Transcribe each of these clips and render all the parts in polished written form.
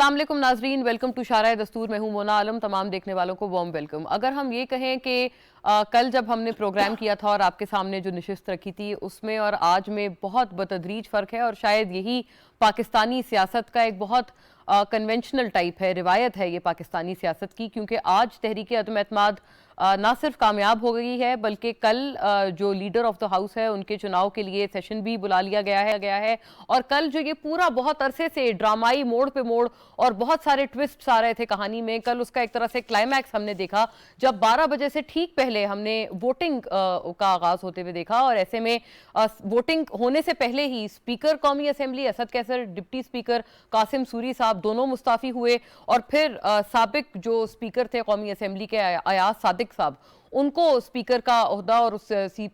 अस्सलाम वालेकुम नाजरीन, वेलकम टू शारा दस्तूर। मैं हूं मोना आलम। तमाम देखने वालों को वार्म वेलकम। अगर हम ये कहें कि कल जब हमने प्रोग्राम किया था और आपके सामने जो नशिस्त रखी थी उसमें और आज में बहुत बतदरीज फ़र्क है और शायद यही पाकिस्तानी सियासत का एक बहुत कन्वेंशनल टाइप है, रिवायत है ये पाकिस्तानी सियासत की, क्योंकि आज तहरीक अदम एतमाद ना सिर्फ कामयाब हो गई है बल्कि कल जो लीडर ऑफ द हाउस है उनके चुनाव के लिए सेशन भी बुला लिया गया है। और कल जो ये पूरा बहुत अरसे से ड्रामाई मोड़ पे मोड़ और बहुत सारे ट्विस्ट आ रहे थे कहानी में, कल उसका एक तरह से क्लाइमैक्स हमने देखा जब 12 बजे से ठीक पहले हमने वोटिंग का आगाज होते हुए देखा। और ऐसे में वोटिंग होने से पहले ही स्पीकर कौमी assembly Asad Qaiser, deputy speaker Qasim Suri साहब दोनों मुस्ताफी हुए और फिर साबिक जो स्पीकर थे कौमी असम्बली के अयाज सादिक साहब, उनको स्पीकर का ओहदा और उस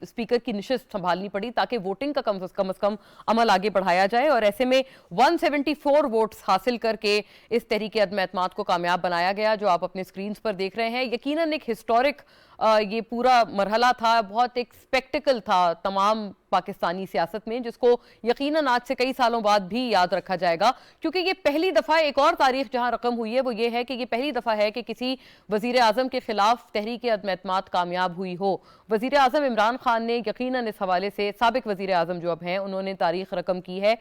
स्पीकर की निशिस्त संभालनी पड़ी ताकि वोटिंग का कम से कम अमल आगे बढ़ाया जाए। और ऐसे में 174 वोट्स हासिल करके इस तहरीक अदम एतमाद को कामयाब बनाया गया, जो आप अपने स्क्रीन पर देख रहे हैं। यकीनन एक हिस्टोरिक ये पूरा मरहला था, बहुत एक स्पेक्टिकल था तमाम पाकिस्तानी सियासत में, जिसको यकीनन आज से कई सालों बाद भी याद रखा जाएगा, क्योंकि ये पहली दफ़ा एक और तारीख जहां रकम हुई है वो ये है कि ये पहली दफ़ा है कि किसी वज़ीर आज़म के खिलाफ तहरीक अदम एतमाद कामयाब हुई हो। वज़ीर आज़म इमरान खान ने यकीनन इस हवाले से, साबिक वज़ीर आज़म जो अब हैं, उन्होंने तारीख रकम की है।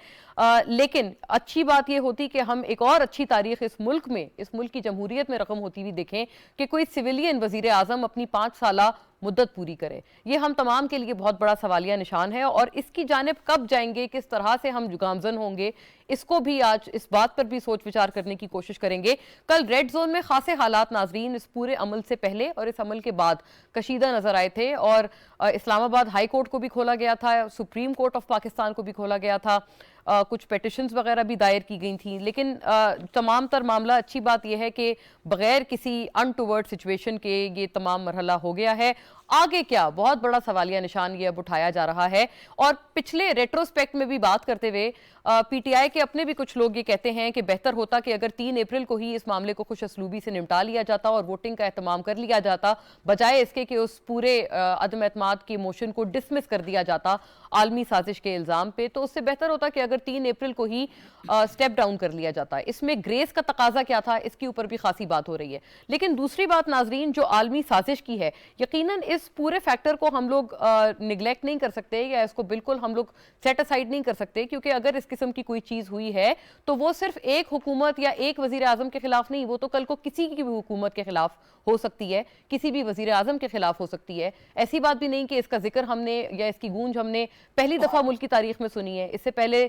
लेकिन अच्छी बात यह होती कि हम एक और अच्छी तारीख इस मुल्क में, इस मुल्क की जमहूरियत में रकम होती हुई देखें कि कोई सिविलियन वज़ीर आज़म अपनी 5 साला मुद्दत पूरी करे। ये हम तमाम के लिए बहुत बड़ा सवालिया निशान है और इसकी जानिब कब जाएंगे, किस तरह से हम गामजन होंगे, इसको भी आज इस बात पर भी सोच विचार करने की कोशिश करेंगे। कल रेड जोन में खासे हालात नाजरीन इस पूरे अमल से पहले और इस अमल के बाद कशीदा नजर आए थे और इस्लामाबाद हाई कोर्ट को भी खोला गया था, सुप्रीम कोर्ट ऑफ पाकिस्तान को भी खोला गया था, कुछ पेटिशंस वगैरह भी दायर की गई थी। लेकिन तमाम तर मामला, अच्छी बात यह है कि बगैर किसी अनटूवर्ड सिचुएशन के ये तमाम मरहला हो गया है। आगे क्या, बहुत बड़ा सवालिया निशान ये अब उठाया जा रहा है। और पिछले रेट्रोस्पेक्ट में भी बात करते हुए पीटीआई के अपने भी कुछ लोग ये कहते हैं कि बेहतर होता कि अगर 3 अप्रैल को ही इस मामले को खुश असलूबी से निपटा लिया जाता और वोटिंग का एहतमाम कर लिया जाता, बजाय इसके कि उस पूरे अदम एतमाद के मोशन को डिसमिस कर दिया जाता आलमी साजिश के इल्जाम पे, तो उससे बेहतर होता कि अगर 3 अप्रैल को ही स्टेप डाउन कर लिया जाता। इसमें ग्रेस का तकाजा क्या था, इसके ऊपर भी खासी बात हो रही है। लेकिन दूसरी बात नाजरीन जो आलमी साजिश की है, यकीनन इस पूरे फैक्टर को हम लोग निगलेक्ट नहीं कर सकते या इसको बिल्कुल हम लोग सेट असाइड नहीं कर सकते, क्योंकि अगर इस किस्म की कोई चीज हुई है तो वो सिर्फ एक हुकूमत या एक वजीर आजम के खिलाफ नहीं, वो तो कल को किसी की भी हुकूमत के खिलाफ हो सकती है, किसी भी वजीर आजम के खिलाफ हो सकती है। ऐसी बात भी नहीं कि इसका जिक्र हमने या इसकी गूंज हमने पहली दफा मुल्क की तारीख में सुनी है। इससे पहले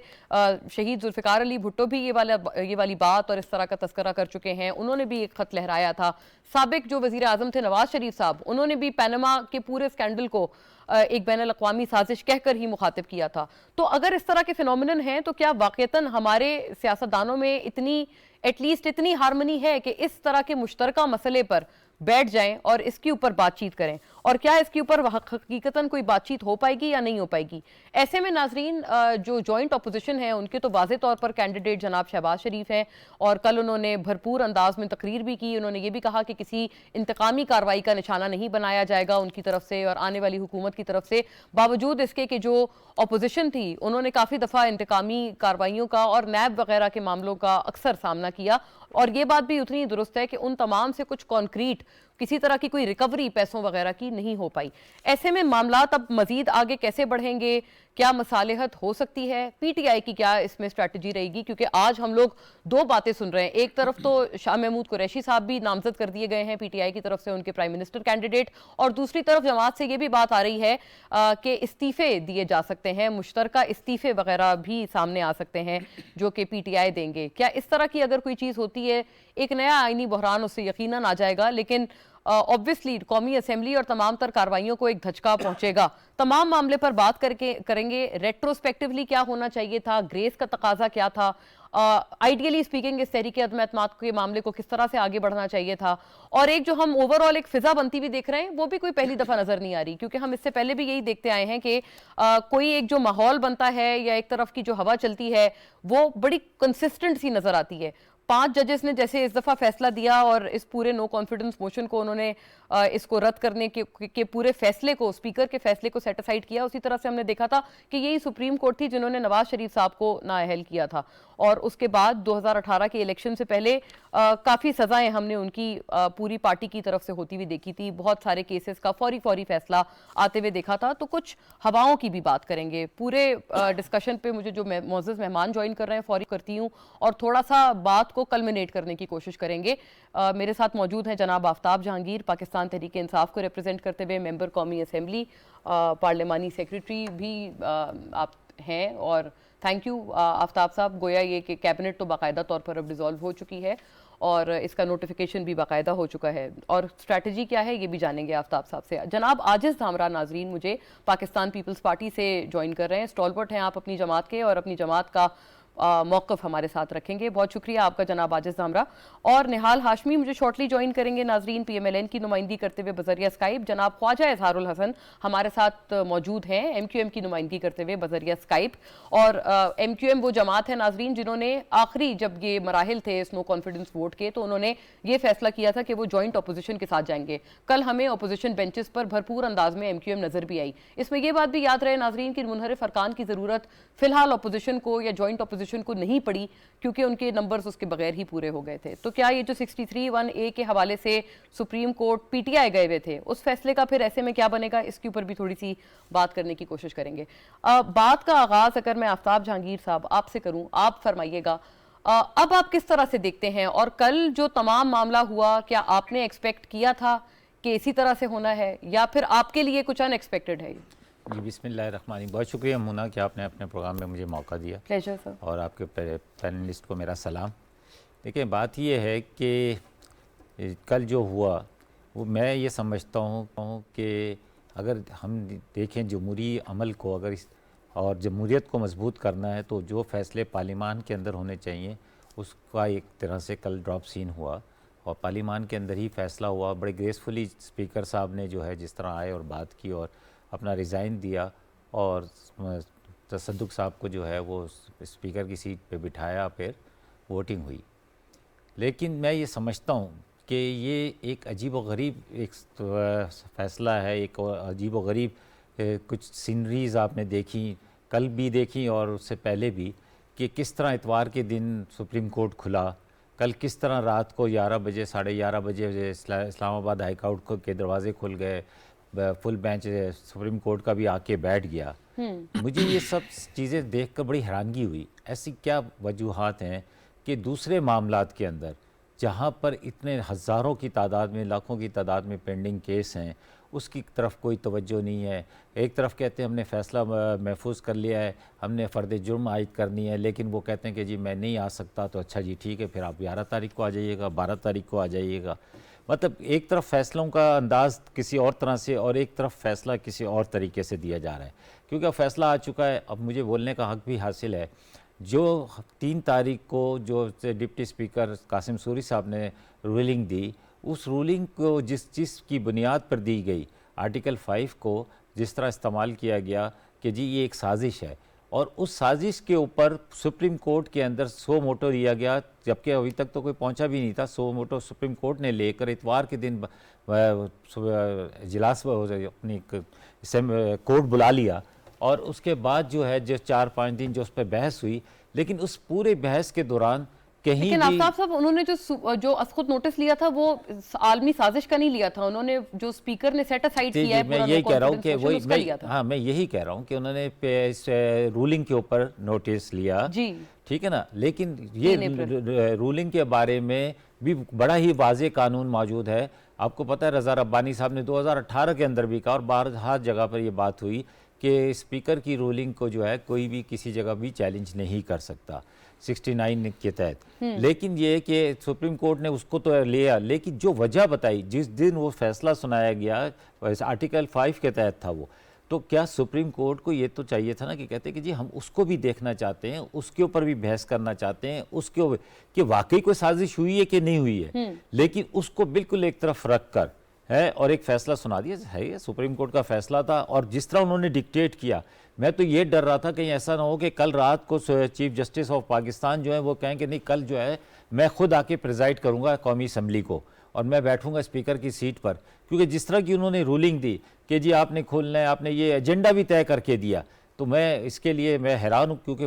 शहीद जुल्फिकार अली भुट्टो भी ये वाली बात और इस तरह का तस्करा कर चुके हैं। उन्होंने भी एक खत लहराया था। साबिक जो वजीर आजम थे नवाज शरीफ साहब, उन्होंने भी पैनमा के पूरे स्कैंडल को एक बैनुल अक़वामी साजिश कहकर ही मुखातिब किया था। तो अगर इस तरह के फिनोमिनन हैं तो क्या वाकईतन हमारे सियासतदानों में इतनी एटलीस्ट इतनी हारमनी है कि इस तरह के मुश्तरका मसले पर बैठ जाएं और इसके ऊपर बातचीत करें, और क्या इसके ऊपर हकीकतन कोई बातचीत हो पाएगी या नहीं हो पाएगी? ऐसे में नाजरीन जो जॉइंट अपोजिशन है उनके तो वाज़े तौर पर कैंडिडेट जनाब शहबाज शरीफ हैं और कल उन्होंने भरपूर अंदाज में तकरीर भी की। उन्होंने ये भी कहा कि किसी इंतकामी कार्रवाई का निशाना नहीं बनाया जाएगा उनकी तरफ से और आने वाली हुकूमत की तरफ से। बावजूद इसके कि जो अपोजिशन थी उन्होंने काफ़ी दफ़ा इंतकामी कार्रवाइयों का और नैब वगैरह के मामलों का अक्सर सामना किया, और ये बात भी उतनी दुरुस्त है कि उन तमाम से कुछ कॉन्क्रीट किसी तरह की कोई रिकवरी पैसों वगैरह की नहीं हो पाई। ऐसे में मामलात अब मजीद आगे कैसे बढ़ेंगे, क्या मसालिहत हो सकती है, पीटीआई की क्या इसमें स्ट्रैटेजी रहेगी? क्योंकि आज हम लोग दो बातें सुन रहे हैं। एक तरफ तो शाह महमूद कुरैशी साहब भी नामजद कर दिए गए हैं पीटीआई की तरफ से, उनके प्राइम मिनिस्टर कैंडिडेट, और दूसरी तरफ जमात से ये भी बात आ रही है कि इस्तीफे दिए जा सकते हैं, मुश्तरका इस्तीफे वगैरह भी सामने आ सकते हैं जो कि पीटीआई देंगे। क्या इस तरह की अगर कोई चीज़ होती है, एक नया आईनी बहरान उससे यकीनन आ जाएगा, लेकिन ऑब्वियसली कौमी असेंबली और तमाम तर कार्रवाइयों को एक धचका पहुंचेगा। तमाम मामले पर बात करेंगे। रेट्रोस्पेक्टिवली क्या होना चाहिए था, ग्रेस का तकाजा क्या था, आइडियली स्पीकिंग इस तहरीक अदम एतमाद के मामले को किस तरह से आगे बढ़ना चाहिए था, और एक जो हम ओवरऑल एक फिजा बनती हुई देख रहे हैं वो भी कोई पहली दफा नजर नहीं आ रही, क्योंकि हम इससे पहले भी यही देखते आए हैं कि कोई एक जो माहौल बनता है या एक तरफ की जो हवा चलती है वो बड़ी कंसिस्टेंट सी नजर आती है। 5 जजेस ने जैसे इस दफा फैसला दिया और इस पूरे नो कॉन्फिडेंस मोशन को उन्होंने इसको रद्द करने के पूरे फैसले को, स्पीकर के फैसले को सेट असाइड किया, उसी तरह से हमने देखा था कि यही सुप्रीम कोर्ट थी जिन्होंने नवाज शरीफ साहब को नाअहल किया था। और उसके बाद 2018 के इलेक्शन से पहले काफ़ी सज़ाएं हमने उनकी पूरी पार्टी की तरफ से होती हुई देखी थी। बहुत सारे केसेस का फौरी फैसला आते हुए देखा था। तो कुछ हवाओं की भी बात करेंगे। पूरे डिस्कशन पे मुझे जो मोअज़्ज़ज़ मेहमान ज्वाइन कर रहे हैं फौरी करती हूँ और थोड़ा सा बात को कल्मिनेट करने की कोशिश करेंगे। मेरे साथ मौजूद हैं जनाब आफ्ताब जहांगीर, पाकिस्तान तहरीक इंसाफ को रिप्रेजेंट करते हुए मेंबर कौमी असेंबली, पार्लिमानी सेक्रेटरी भी आप हैं। और थैंक यू आफ्ताब साहब, गोया ये कि कैबिनेट तो बाकायदा तौर पर अब डिसॉल्व हो चुकी है और इसका नोटिफिकेशन भी बाकायदा हो चुका है और स्ट्रैटेजी क्या है ये भी जानेंगे आफ्ताब साहब से। जनाब आजिज़ धामरा नाजरीन मुझे पाकिस्तान पीपल्स पार्टी से ज्वाइन कर रहे हैं। स्टॉलवर्ट हैं आप अपनी जमात के और अपनी जमात का मौक़िफ़ हमारे साथ रखेंगे। बहुत शुक्रिया आपका जनाब आजिज़ धामरा। और निहाल हाशमी मुझे शॉर्टली ज्वाइन करेंगे नाजरीन, PMLN की नुमाइंदगी करते हुए बजरिया स्काइप। जनाब ख्वाजा इजहारुल हसन हमारे साथ मौजूद हैं, MQM की नुमाइंदगी करते हुए बजरिया स्काइप। और MQM वो जमात है नाजरीन जिन्होंने आखिरी जब ये मराहिल थे इस नो कॉन्फिडेंस वोट के, तो उन्होंने ये फैसला किया था कि वो जॉइंट अपोजिशन के साथ जाएंगे। कल हमें अपोजिशन बेंचेस पर भरपूर अंदाज में MQM नजर भी आई। इसमें यह बात भी याद रहे नाजरीन कि मुनहरिफ अरकान की जरूरत फिलहाल अपोजिशन को या जॉइंट अपोजिशन को नहीं पड़ी क्योंकि उनके नंबर्स उसके बगैर ही पूरे हो गए थे। तो क्या ये जो 63(1)(a) के हवाले से सुप्रीम कोर्ट PTI गए हुए थे, उस फैसले का फिर ऐसे में क्या बनेगा, इसके ऊपर भी थोड़ी सी बात करने की कोशिश करेंगे। बात का आगाज अगर मैं आफ्ताब जहांगीर साहब आपसे करूं, आप फरमाइएगा अब आप किस तरह से देखते हैं और कल जो तमाम मामला हुआ, क्या आपने एक्सपेक्ट किया था कि इसी तरह से होना है या फिर आपके लिए कुछ अनएक्सपेक्टेड है? जी बिस्मिल्लाहिर्रहमानिर्रहीम। बहुत शुक्रिया मुन्ना कि आपने अपने प्रोग्राम में मुझे मौका दिया। Pleasure sir. और आपके पैनलिस्ट को मेरा सलाम। देखिए बात ये है कि कल जो हुआ वो मैं ये समझता हूँ कि अगर हम देखें जमहूरी अमल को अगर और जमहूरियत को मजबूत करना है तो जो फ़ैसले पार्लिमान के अंदर होने चाहिए उसका एक तरह से कल ड्रॉप सीन हुआ और पार्लिमान के अंदर ही फ़ैसला हुआ। बड़े ग्रेसफुली स्पीकर साहब ने जो है जिस तरह आए और बात की और अपना रिज़ाइन दिया और तसद्दुक़ साहब को जो है वो स्पीकर की सीट पे बिठाया, फिर वोटिंग हुई। लेकिन मैं ये समझता हूँ कि ये एक अजीब व गरीब एक फ़ैसला है, एक अजीब व गरीब कुछ सीनरीज़ आपने देखी, कल भी देखी और उससे पहले भी, कि किस तरह इतवार के दिन सुप्रीम कोर्ट खुला, कल किस तरह रात को 11 बजे 11:30 बजे इस्लामाबाद हाई कोर्ट के दरवाजे खुल गए, फुल बेंच सुप्रीम कोर्ट का भी आके बैठ गया। मुझे ये सब चीज़ें देखकर बड़ी हैरानगी हुई। ऐसी क्या वजूहात हैं कि दूसरे मामलात के अंदर जहाँ पर इतने हज़ारों की तादाद में, लाखों की तादाद में पेंडिंग केस हैं, उसकी तरफ कोई तवज्जो नहीं है। एक तरफ कहते हैं हमने फ़ैसला महफूज कर लिया है, हमने फ़र्द जुर्म आयद करनी है, लेकिन वो कहते हैं कि जी मैं नहीं आ सकता, तो अच्छा जी ठीक है, फिर आप 11 तारीख को आ जाइएगा, 12 तारीख को आ जाइएगा। मतलब एक तरफ फ़ैसलों का अंदाज़ किसी और तरह से और एक तरफ फ़ैसला किसी और तरीके से दिया जा रहा है। क्योंकि अब फ़ैसला आ चुका है, अब मुझे बोलने का हक़ भी हासिल है। जो 3 तारीख को जो डिप्टी स्पीकर कासिम सूरी साहब ने रूलिंग दी, उस रूलिंग को जिस चीज़ की बुनियाद पर दी गई, आर्टिकल 5 को जिस तरह इस्तेमाल किया गया कि जी ये एक साजिश है, और उस साजिश के ऊपर सुप्रीम कोर्ट के अंदर सो मोटो दिया गया, जबकि अभी तक तो कोई पहुंचा भी नहीं था। सो मोटो सुप्रीम कोर्ट ने लेकर इतवार के दिन इजलास अपनी कोर्ट बुला लिया और उसके बाद जो है जो 4-5 दिन जो उस पर बहस हुई, लेकिन उस पूरे बहस के दौरान कहीं लेकिन आफ्ताब साहब उन्होंने जो खुद नोटिस लिया था वो आलमी साजिश का नहीं लिया था, उन्होंने जो स्पीकर ने सेट असाइड किया है, मैं यही कह रहा हूँ कि वही हाँ मैं यही कह रहा हूँ कि उन्होंने इस रूलिंग के ऊपर नोटिस लिया जी, ठीक है ना। लेकिन ये रूलिंग के बारे में भी बड़ा ही वाज़ेह कानून मौजूद है। आपको पता है रज़ा रब्बानी साहब ने 2018 के अंदर भी कहा और बाहर हर जगह पर ये बात हुई कि स्पीकर की रूलिंग को जो है कोई भी किसी जगह भी चैलेंज नहीं कर सकता 69 के तहत। लेकिन ये कि सुप्रीम कोर्ट ने उसको तो लिया, लेकिन जो वजह बताई जिस दिन वो फैसला सुनाया गया आर्टिकल 5 के तहत था वो, तो क्या सुप्रीम कोर्ट को ये तो चाहिए था ना कि कहते कि जी हम उसको भी देखना चाहते हैं, उसके ऊपर भी बहस करना चाहते हैं, उसके ऊपर कि वाकई कोई साजिश हुई है कि नहीं हुई है। लेकिन उसको बिल्कुल एक तरफ रख कर है और एक फैसला सुना दिया है, ये सुप्रीम कोर्ट का फैसला था। और जिस तरह उन्होंने डिक्टेट किया, मैं तो ये डर रहा था कहीं ऐसा ना हो कि कल रात को चीफ जस्टिस ऑफ पाकिस्तान जो है वो कहें कि नहीं कल जो है मैं खुद आके प्रिजाइड करूंगा कौमी असम्बली को और मैं बैठूंगा स्पीकर की सीट पर। क्योंकि जिस तरह की उन्होंने रूलिंग दी कि जी आपने खोलना है, आपने ये एजेंडा भी तय करके दिया तो मैं इसके लिए मैं हैरान हूँ, क्योंकि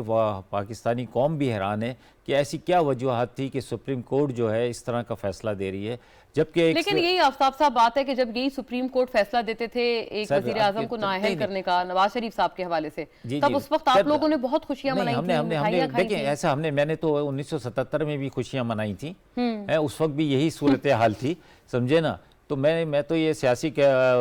पाकिस्तानी कौम भी हैरान है कि ऐसी क्या वजूहत थी कि सुप्रीम कोर्ट जो है इस तरह का फैसला दे रही है, जबकि लेकिन यही आफ्ताब साहब बात है कि जब यही सुप्रीम कोर्ट फैसला देते थे एक वजीर आजम को नाअहल करने का नवाज शरीफ साहब के हवाले से, तब उस वक्त आप लोगों ने बहुत खुशियां मनाई थी, मिठाइयां खाई थी। देखिए ऐसा मैंने तो 1977 में भी खुशियां मनाई थी, उस वक्त भी यही सूरत हाल थी, समझे ना। तो मैं तो ये सियासी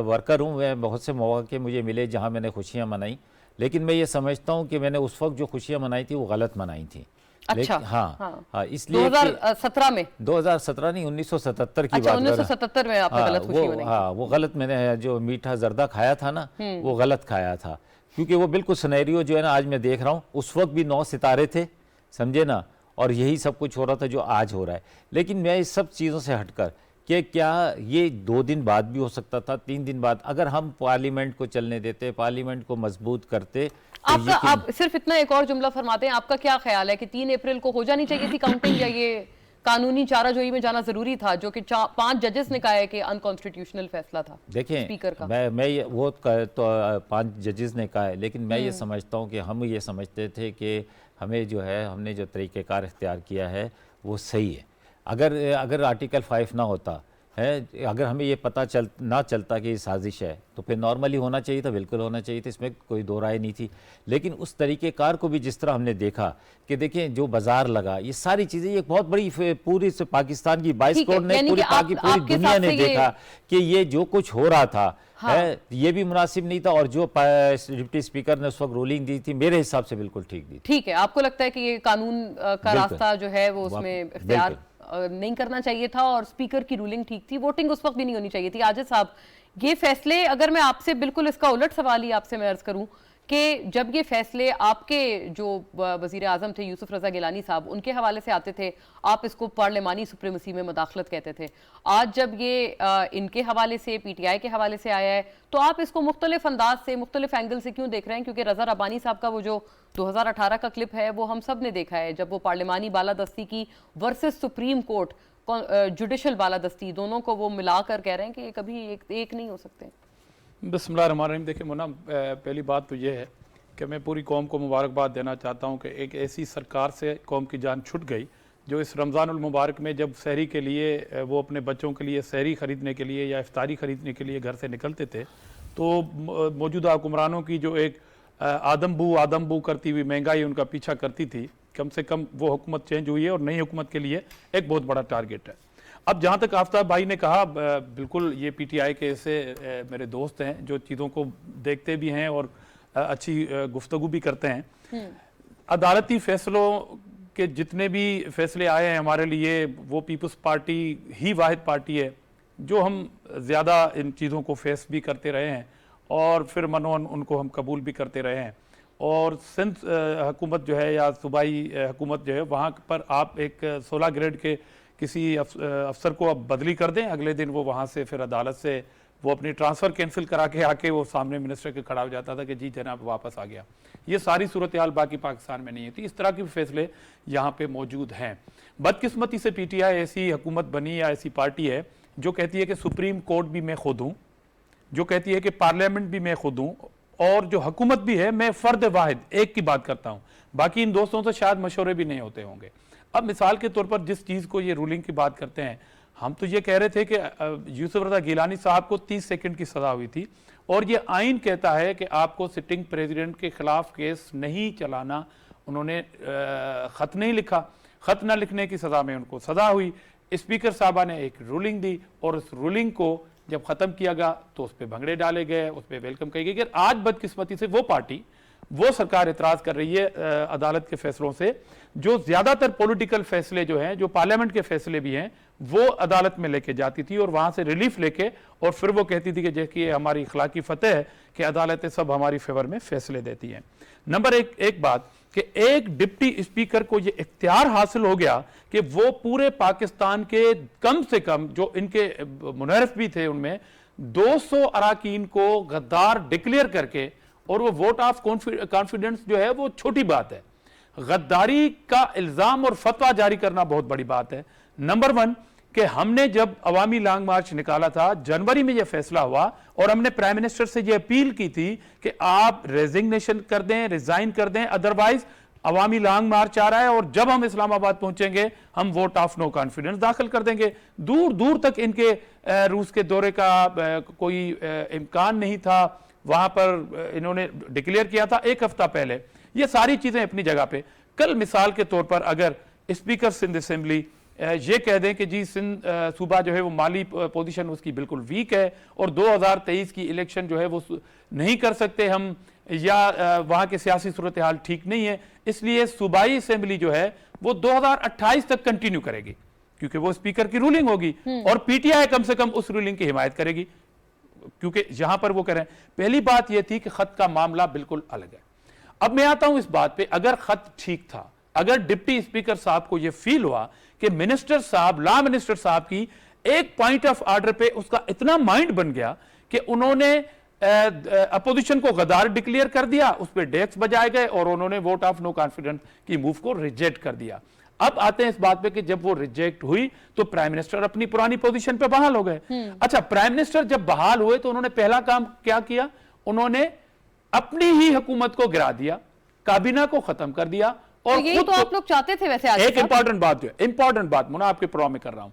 वर्कर हूँ, मैं बहुत से मौके मुझे मिले जहाँ मैंने खुशियाँ मनाई, लेकिन मैं ये समझता हूँ कि मैंने उस वक्त जो खुशियाँ मनाई थी वो गलत मनाई थी। अच्छा, हाँ, इसलिए 2017 में 2017 नहीं 1977 की अच्छा, बात 1977 में आपने गलत खुशी मनाई। हाँ, वो गलत, मैंने जो मीठा जर्दा खाया था ना वो गलत खाया था, क्योंकि वो बिल्कुल सिनेरियो जो है ना आज मैं देख रहा हूँ, उस वक्त भी 9 सितारे थे, समझे ना, और यही सब कुछ हो रहा था जो आज हो रहा है। लेकिन मैं इस सब चीज़ों से हटकर कि क्या ये 2 दिन बाद भी हो सकता था, 3 दिन बाद, अगर हम पार्लियामेंट को चलने देते, पार्लियामेंट को मजबूत करते, तो आपका आप सिर्फ इतना एक और जुमला फरमाते हैं, आपका क्या ख्याल है कि 3 अप्रैल को हो जानी चाहिए थी काउंटिंग, या ये कानूनी चाराजोई में जाना जरूरी था, जो कि 5 जजेस ने कहा है कि अनकॉन्स्टिट्यूशनल फैसला था देखें स्पीकर का। मैं वो तो 5 जजेस ने कहा है, लेकिन मैं ये समझता हूँ कि हम ये समझते थे कि हमें जो है, हमने जो तरीक़ेकार इख्तियार किया है वो सही है। अगर आर्टिकल 5 ना होता है, अगर हमें ये पता ना चलता कि ये साजिश है, तो फिर नॉर्मली होना चाहिए था, बिल्कुल होना चाहिए था, इसमें कोई दो राय नहीं थी। लेकिन उस तरीक़ेकार को भी जिस तरह हमने देखा कि देखें जो बाजार लगा, ये सारी चीज़ें, ये बहुत बड़ी पूरी पाकिस्तान की 22 करोड़ ने, पूरी दुनिया ने देखा कि ये जो कुछ हो रहा था ये भी मुनासिब नहीं था, और जो डिप्टी स्पीकर ने उस वक्त रूलिंग दी थी मेरे हिसाब से बिल्कुल ठीक दी। ठीक है, आपको लगता है कि ये कानून का रास्ता जो है वो उसमें इख्तियार नहीं करना चाहिए था, और स्पीकर की रूलिंग ठीक थी, वोटिंग उस वक्त भी नहीं होनी चाहिए थी। आजिज साहब, ये फैसले, अगर मैं आपसे बिल्कुल इसका उलट सवाल ही आपसे मैं अर्ज करूं कि जब ये फैसले आपके जो वजीर आजम थे यूसुफ रजा गिलानी साहब, उनके हवाले से आते थे, आप इसको पार्लिमानी सुप्रीमेसी में मदाखलत कहते थे। आज जब ये इनके हवाले से, पीटीआई के हवाले से आया है, तो आप इसको मुख्तलिफ अंदाज से, मुख्तलिफ एंगल से क्यों देख रहे हैं? क्योंकि रजा रबानी साहब का वो जो 2018 का क्लिप है वो हम सब ने देखा है, जब वो पार्लिमानी बालादस्ती की वर्सेस सुप्रीम कोर्ट जुडिशल बालादस्ती, दोनों को वो मिलाकर कह रहे हैं कि ये कभी एक नहीं हो सकते। बिस्मिल्लाहिर्रहमानिर्रहीम। देखिए मोना, पहली बात तो ये है कि मैं पूरी कौम को मुबारकबाद देना चाहता हूँ कि एक ऐसी सरकार से कौम की जान छुट गई जो इस रमज़ानुल मुबारक में जब सहरी के लिए वो अपने बच्चों के लिए सहरी ख़रीदने के लिए या इफ्तारी ख़रीदने के लिए घर से निकलते थे, तो मौजूदा हुक्मरानों की जो एक आदम बू करती हुई महंगाई उनका पीछा करती थी, कम से कम वो हुकूमत चेंज हुई है और नई हुकूमत के लिए एक बहुत बड़ा टारगेट है। अब जहाँ तक आफ्ताब भाई ने कहा, बिल्कुल ये पीटीआई के ऐसे मेरे दोस्त हैं जो चीज़ों को देखते भी हैं और अच्छी गुफ्तगू भी करते हैं। अदालती फैसलों के जितने भी फैसले आए हैं हमारे लिए, वो पीपल्स पार्टी ही वाहिद पार्टी है जो हम ज़्यादा इन चीज़ों को फेस भी करते रहे हैं और फिर मनोन उनको हम कबूल भी करते रहे हैं। और सिंध हुकूमत जो है या सूबाई हुकूमत जो है, वहाँ पर आप एक 16 ग्रेड के किसी अफसर को अब बदली कर दें, अगले दिन वो वहाँ से फिर अदालत से वो अपनी ट्रांसफ़र कैंसिल करा के आके वो सामने मिनिस्टर के खड़ा हो जाता था कि जी जनाब वापस आ गया। ये सारी सूरत हाल बाकी पाकिस्तान में नहीं है। तो इस तरह के फैसले यहाँ पे मौजूद हैं। बदकिस्मती से पीटीआई ऐसी हुकूमत बनी या ऐसी पार्टी है जो कहती है कि सुप्रीम कोर्ट भी मैं खुद हूँ, जो कहती है कि पार्लियामेंट भी मैं खुद हूँ, और जो हुकूमत भी है मैं फ़र्द वाहिद एक की बात करता हूँ, बाकी इन दोस्तों से शायद मशवरे भी नहीं होते होंगे। अब मिसाल के तौर पर जिस चीज़ को ये रूलिंग की बात करते हैं, हम तो ये कह रहे थे कि यूसुफ रजा गिलानी साहब को 30 सेकंड की सज़ा हुई थी, और ये आइन कहता है कि आपको सिटिंग प्रेसिडेंट के खिलाफ केस नहीं चलाना। उन्होंने ख़त नहीं लिखा, ख़त न लिखने की सज़ा में उनको सज़ा हुई। स्पीकर साहबा ने एक रूलिंग दी और उस रूलिंग को जब ख़त्म किया गया तो उस पर भंगड़े डाले गए, उस पर वेलकम कही गई। आज बदकिस्मती से वो पार्टी, वो सरकार एतराज़ कर रही है अदालत के फैसलों से, जो ज़्यादातर पॉलिटिकल फैसले जो हैं, जो पार्लियामेंट के फैसले भी हैं, वो अदालत में लेके जाती थी और वहाँ से रिलीफ लेके और फिर वो कहती थी कि जैसे ये हमारी इखलाकी फतेह है कि अदालतें सब हमारी फेवर में फैसले देती हैं। नंबर एक बात कि एक डिप्टी स्पीकर को ये इख्तियार हासिल हो गया कि वो पूरे पाकिस्तान के कम से कम जो इनके मुनहरफ भी थे उनमें 200 अराकीन को गद्दार डिक्लेयर करके, और वो वोट ऑफ कॉन्फिडेंस जो है वो छोटी बात है, गद्दारी का इल्जाम और फतवा जारी करना बहुत बड़ी बात है। नंबर 1 कि हमने जब अवामी लॉन्ग मार्च निकाला था, जनवरी में यह फैसला हुआ और हमने प्राइम मिनिस्टर से यह अपील की थी कि आप रेजिग्नेशन कर दें, रिजाइन कर दें, अदरवाइज अवामी लॉन्ग मार्च आ रहा है और जब हम इस्लामाबाद पहुंचेंगे हम वोट ऑफ नो कॉन्फिडेंस दाखिल कर देंगे। दूर दूर तक इनके रूस के दौरे का कोई इम्कान नहीं था। वहां पर इन्होंने डिक्लेयर किया था एक हफ्ता पहले। ये सारी चीजें अपनी जगह पे। कल मिसाल के तौर पर अगर स्पीकर सिंध असेंबली ये कह दें कि जी सिंध सूबा जो है वो माली पोजीशन उसकी बिल्कुल वीक है और 2023 की इलेक्शन जो है वो नहीं कर सकते हम, या वहां की सियासी सूरत हाल ठीक नहीं है, इसलिए सूबाई असेंबली जो है वो 2028 तक कंटिन्यू करेगी क्योंकि वो स्पीकर की रूलिंग होगी और पीटीआई कम से कम उस रूलिंग की हिमायत करेगी, क्योंकि यहां पर वो कह रहे हैं। पहली बात यह थी कि खत का मामला बिल्कुल अलग है। अब मैं आता हूं इस बात पे, अगर खत ठीक था, अगर डिप्टी स्पीकर साहब को यह फील हुआ कि मिनिस्टर साहब, लॉ मिनिस्टर साहब की एक पॉइंट ऑफ ऑर्डर पे उसका इतना माइंड बन गया कि उन्होंने अपोजिशन को गद्दार डिक्लेयर कर दिया, उस पर डेस्क बजाए गए और उन्होंने वोट ऑफ नो कॉन्फिडेंस की मूव को रिजेक्ट कर दिया। अब आते हैं इस बात पे कि जब वो रिजेक्ट हुई तो प्राइम मिनिस्टर अपनी पुरानी पोजीशन पे बहाल हो गए। अच्छा, प्राइम मिनिस्टर जब बहाल हुए तो उन्होंने पहला काम क्या किया? उन्होंने अपनी ही हुकूमत को गिरा दिया, काबीना को खत्म कर दिया और तो यही तो आप लोग चाहते थे वैसे। आज एक इंपॉर्टेंट बात जो इंपॉर्टेंट बात मुना आपके प्रोग्राम में कर रहा हूं।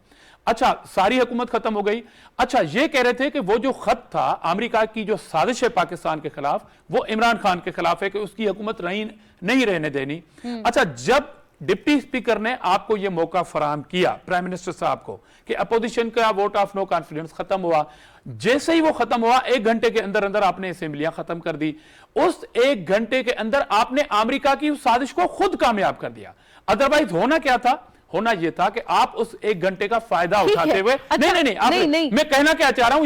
अच्छा, सारी हुकूमत खत्म हो गई। अच्छा, ये कह रहे थे कि वो जो खत था, अमेरिका की जो साजिश है पाकिस्तान के खिलाफ, वो इमरान खान के खिलाफ है कि उसकी हुकूमत नहीं रहने देनी। अच्छा, जब डिप्टी स्पीकर ने आपको यह मौका फराहम किया प्राइम मिनिस्टर साहब को कि अपोजिशन का वोट ऑफ नो कॉन्फिडेंस खत्म हुआ, जैसे ही वो खत्म हुआ 1 घंटे के अंदर अंदर आपने असेंबलियां खत्म कर दी। उस 1 घंटे के अंदर आपने अमेरिका की उस साजिश को खुद कामयाब कर दिया। अदरवाइज होना क्या था? होना यह था कि आप उस 1 घंटे का फायदा उठाते हुए नहीं, मैं कहना क्या चाह रहा हूं,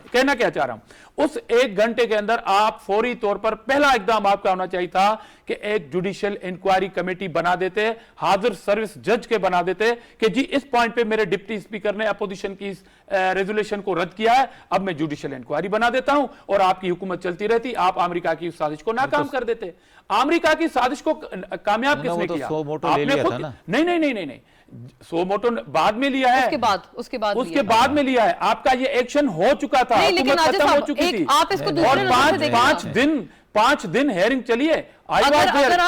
कहना क्या चाह रहा हूं, उस 1 घंटे के अंदर आप फौरी तौर पर पहला इकदाम आपका होना चाहिए था कि एक जुडिशियल इंक्वायरी कमेटी बना देते, हाजिर सर्विस जज के बना देते कि जी इस पॉइंट पे मेरे डिप्टी स्पीकर ने अपोजिशन की इस रेजोल्यूशन को रद्द किया है, अब मैं जुडिशियल इंक्वायरी बना देता हूं और आपकी हुकूमत चलती रहती, आप अमेरिका की साजिश को नाकाम कर देते। अमेरिका की साजिश को कामयाब किसने किया? आपने खुद। नहीं, सो मोटो बाद में लिया है, उसके बाद में लिया है। आपका ये एक्शन हो चुका था, हुकूमत खत्म हो चुकी थी और 5 दिन हेयरिंग चलिए। अगर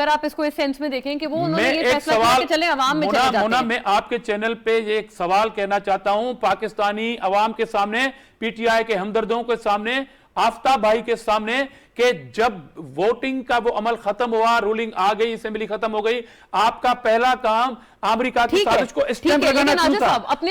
आप इसको इस सेंस में देखें कि वो उन्होंने ये फैसला किया कि चले अवाम में चले जाते हैं। मैं आपके चैनल पे ये एक सवाल कहना चाहता हूं, पाकिस्तानी अवाम के सामने, पीटीआई के हमदर्दों के सामने, आफ्ताब भाई के सामने, कि जब वोटिंग का वो अमल खत्म हुआ, रूलिंग आ गई, असेंबली खत्म हो गई, आपका पहला काम अमेरिका की साजिश को स्टैंप लगाना क्यों था?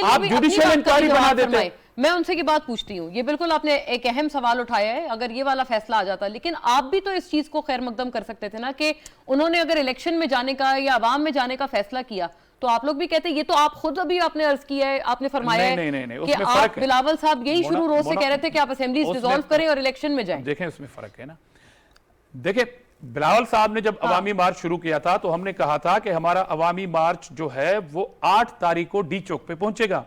आप जुडिशियल इंक्वायरी बना देते। मैं उनसे की बात पूछती हूँ, ये बिल्कुल आपने एक अहम सवाल उठाया है। अगर ये वाला फैसला आ जाता, लेकिन आप भी तो इस चीज को खैर मकदम कर सकते थे ना कि उन्होंने अगर इलेक्शन में जाने का या अवाम में जाने का फैसला किया तो आप लोग भी कहते, ये तो आप खुद अभी आपने अर्ज किया है, आपने फरमाया है कि आप बिलावल साहब यही शुरू रोज से कह रहे थे कि आप असेंबलीज डिसॉल्व करें और इलेक्शन में जाएं। देखें उसमें फर्क है ना। देखें, बिलावल साहब ने जब अवामी मार्च शुरू किया था तो हमने कहा था कि हमारा अवामी मार्च जो है वो 8 तारीख को डी चौक पे पहुंचेगा।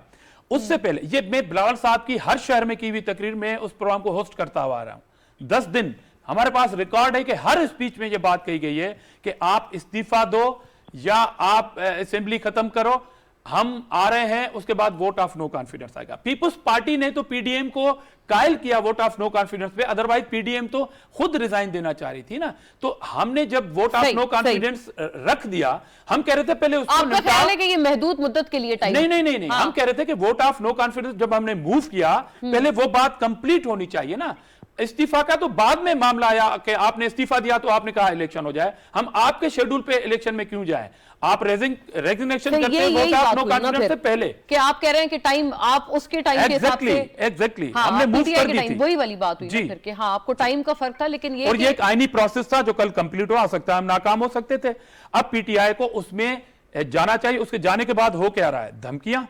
उससे पहले ये मैं बिलावल साहब की हर शहर में की हुई तकरीर में उस प्रोग्राम को होस्ट करता हुआ आ रहा हूं। 10 दिन हमारे पास रिकॉर्ड है कि हर स्पीच में यह बात कही गई है कि आप इस्तीफा दो या आप असेंबली खत्म करो, हम आ रहे हैं, उसके बाद वोट ऑफ नो कॉन्फिडेंस आएगा। पीपुल्स पार्टी ने तो पीडीएम को कायल किया वोट ऑफ नो कॉन्फिडेंस पे, अदरवाइज पीडीएम तो खुद रिजाइन देना चाह रही थी ना। तो हमने जब वोट ऑफ नो कॉन्फिडेंस रख दिया, हम कह रहे थे पहले उसको आपका ख्याल है कि ये महदूद मुद्दत के लिए टाइम? नहीं, हम कह रहे थे कि वोट ऑफ नो कॉन्फिडेंस जब हमने मूव किया, पहले वो बात कंप्लीट होनी चाहिए ना। इस्तीफा का तो बाद में मामला आया कि आपने इस्तीफा दिया तो आपने कहा इलेक्शन हो जाए। हम आपके शेड्यूल पे इलेक्शन में क्यों जाएं? आप रेजिग्नेशन करते हैं वोट ऑफ नो कॉन्फिडेंस से पहले कि आप कह रहे हैं कि टाइम आप उसके टाइम के हिसाब से एग्जैक्टली हमने मूव कर दी थी। वही वाली बात हुई फिर कि हाँ आपको टाइम का फर्क था, लेकिन ये और ये एक आईनी प्रोसेस था जो कल कंप्लीट हो सकता है, हम नाकाम हो सकते थे। अब पीटीआई को उसमें जाना चाहिए। उसके जाने के बाद हो क्या रहा है? धमकियां।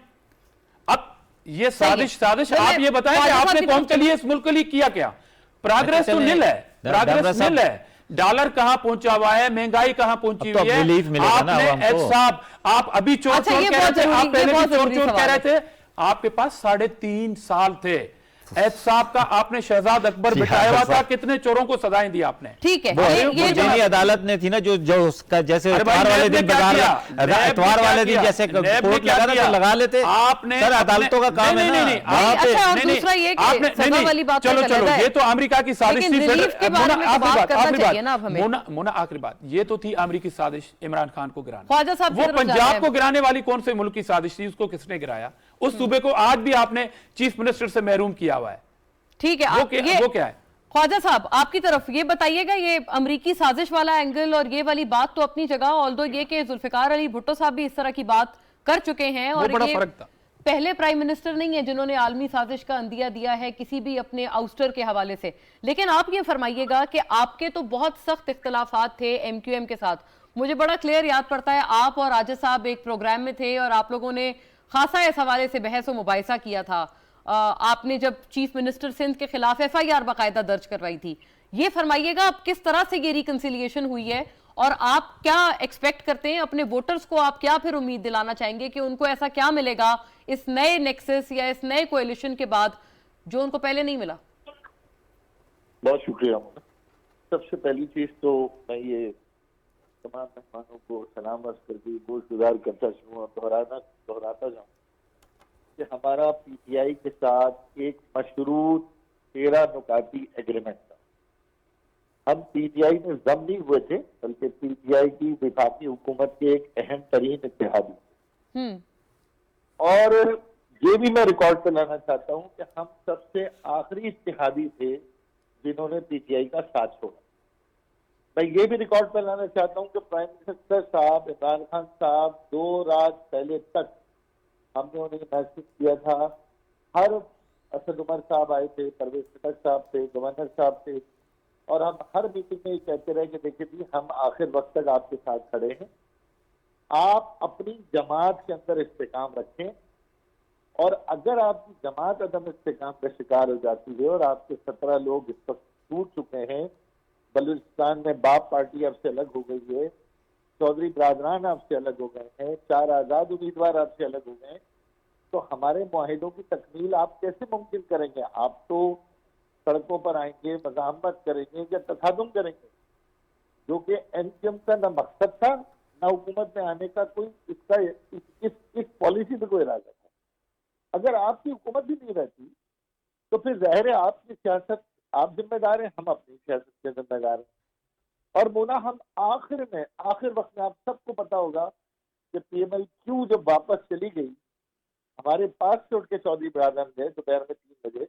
अब ये साजिश आप ये बताएं कि आपने कौम के लिए, इस मुल्क के लिए किया क्या? प्रोग्रेस तो निल है, प्रोग्रेस निल है। डॉलर कहां पहुंचा हुआ है, महंगाई कहां पहुंची हुई है? आपने साहब आप अभी चोर चोर कह रहे थे, आप पहले भी चोर चोर कह रहे थे। आपके पास 3.5 साल थे, एहतसाब का आपने शहजाद अकबर बिठाया हुआ था, कितने चोरों को सजाएं दी आपने? ठीक है, वो ये जो दिल्ली अदालत ने थी ना जो उसका जैसे अरे भाई, इतवार वाले नैब ने दिन क्या किया? इतवार वाले दिन जैसे नैब ने कोर्ट क्या लगा ना किया? तो लगा लेते आपने सर, अदालतों का काम है ना वहाँ पे। अच्छा, और दूसरा ये कि सजा वाली बात चलो तो चलो, अलग है। ये तो अमेरिका की साजिश लेकिन थी। रिलीफ के बारे में तो बात करना चाहिए ना अब हमें। मोना आखिरी बात, ये तो थी अमेरिकी साजिश इमरान खान को गिराना। ख्वाजा साहब की वो तरफ जा रहे पंजाब हैं। को गिराने वाली कौन से मुल्क की साजिश थी? उसको किसने गिराया? उस सूबे को आज भी आपने चीफ मिनिस्टर से महरूम किया हुआ है। ठीक है, वो क्या है? ख्वाजा साहब आपकी तरफ ये बताइएगा, ये अमरीकी साजिश वाला एंगल और ये वाली बात तो अपनी जगह, ऑल्दो ये कि जुल्फिकार अली भुट्टो साहब भी इस तरह की बात कर चुके हैं और बड़ा ये फर्क था। पहले प्राइम मिनिस्टर नहीं है जिन्होंने आलमी साजिश का अंदिया दिया है किसी भी अपने आउस्टर के हवाले से। लेकिन आप ये फरमाइएगा कि आपके तो बहुत सख्त इख्तलाफात थे MQM के साथ। मुझे बड़ा क्लियर याद पड़ता है, आप और राजा साहब एक प्रोग्राम में थे और आप लोगों ने खासा इस हवाले से बहस व मुबाहिसा किया था। आपने जब चीफ मिनिस्टर सिंध के खिलाफ FIR बाकायदा दर्ज करवाई थी। ये फरमाइएगा आप किस तरह से ये रिकंसिलिएशन हुई है और आप क्या एक्सपेक्ट करते हैं अपने वोटर्स को? आप क्या फिर उम्मीद दिलाना चाहेंगे कि उनको ऐसा क्या मिलेगा इस नए नेक्सस या इस नए कोएलिशन के बाद जो उनको पहले नहीं मिला? बहुत शुक्रिया। सबसे पहली चीज तो मैं ये तमाम मेहमानों को सलाम अर्ज करके गुजारिश करता चलूँ और दोहराता जाऊँ कि हमारा PTI के साथ एक मशरूत 13 नुकाती एग्रीमेंट था। हम PTI में जम नहीं हुए थे, बल्कि PTI की विफाकी हुकूमत के एक अहम तरीन इत्तेहादी थे। और ये भी मैं रिकॉर्ड पर लाना चाहता हूँ कि हम सबसे आखिरी इत्तेहादी थे जिन्होंने PTI का साथ छोड़ा। मैं ये भी रिकॉर्ड पर लाना चाहता हूँ कि प्राइम मिनिस्टर साहब इमरान खान साहब 2 रात पहले तक हमने उन्हें मैसेज किया था। हर असद उमर साहब आए थे, परवेज खट्टर साहब थे, गवर्नर साहब थे, और हम हर मीटिंग में ये कहते रहे कि देखिए जी हम आखिर वक्त तक आपके साथ खड़े हैं, आप अपनी जमात के अंदर इस्तेकाम रखें, और अगर आपकी जमात अदम इस्तेकाम का शिकार हो जाती है और आपके 17 लोग इस वक्त टूट चुके हैं, बलूचिस्तान में बाप पार्टी आपसे अलग हो गई है, चौधरी बरादरान आपसे अलग हो गए हैं, 4 आजाद उम्मीदवार आपसे अलग हो गए, तो हमारे मुआहिदों की तकमील आप कैसे मुमकिन करेंगे? आप तो सड़कों पर आएंगे, मज़ाहमत करेंगे या तसादुम करेंगे, जो कि MQM का न मकसद था न हुकूमत में आने का कोई इसका इस पॉलिसी में कोई इरादा था। अगर आपकी हुकूमत भी नहीं रहती तो फिर जाहिर है आपकी सियासत आप जिम्मेदार हैं, हम अपनी सियासत के जिम्मेदार हैं। और मोना, हम आखिर वक्त में आप सबको पता होगा कि PMLQ जब वापस चली गई, हमारे पास से उठ के चौधरी बरादरान गए दोपहर में 3 बजे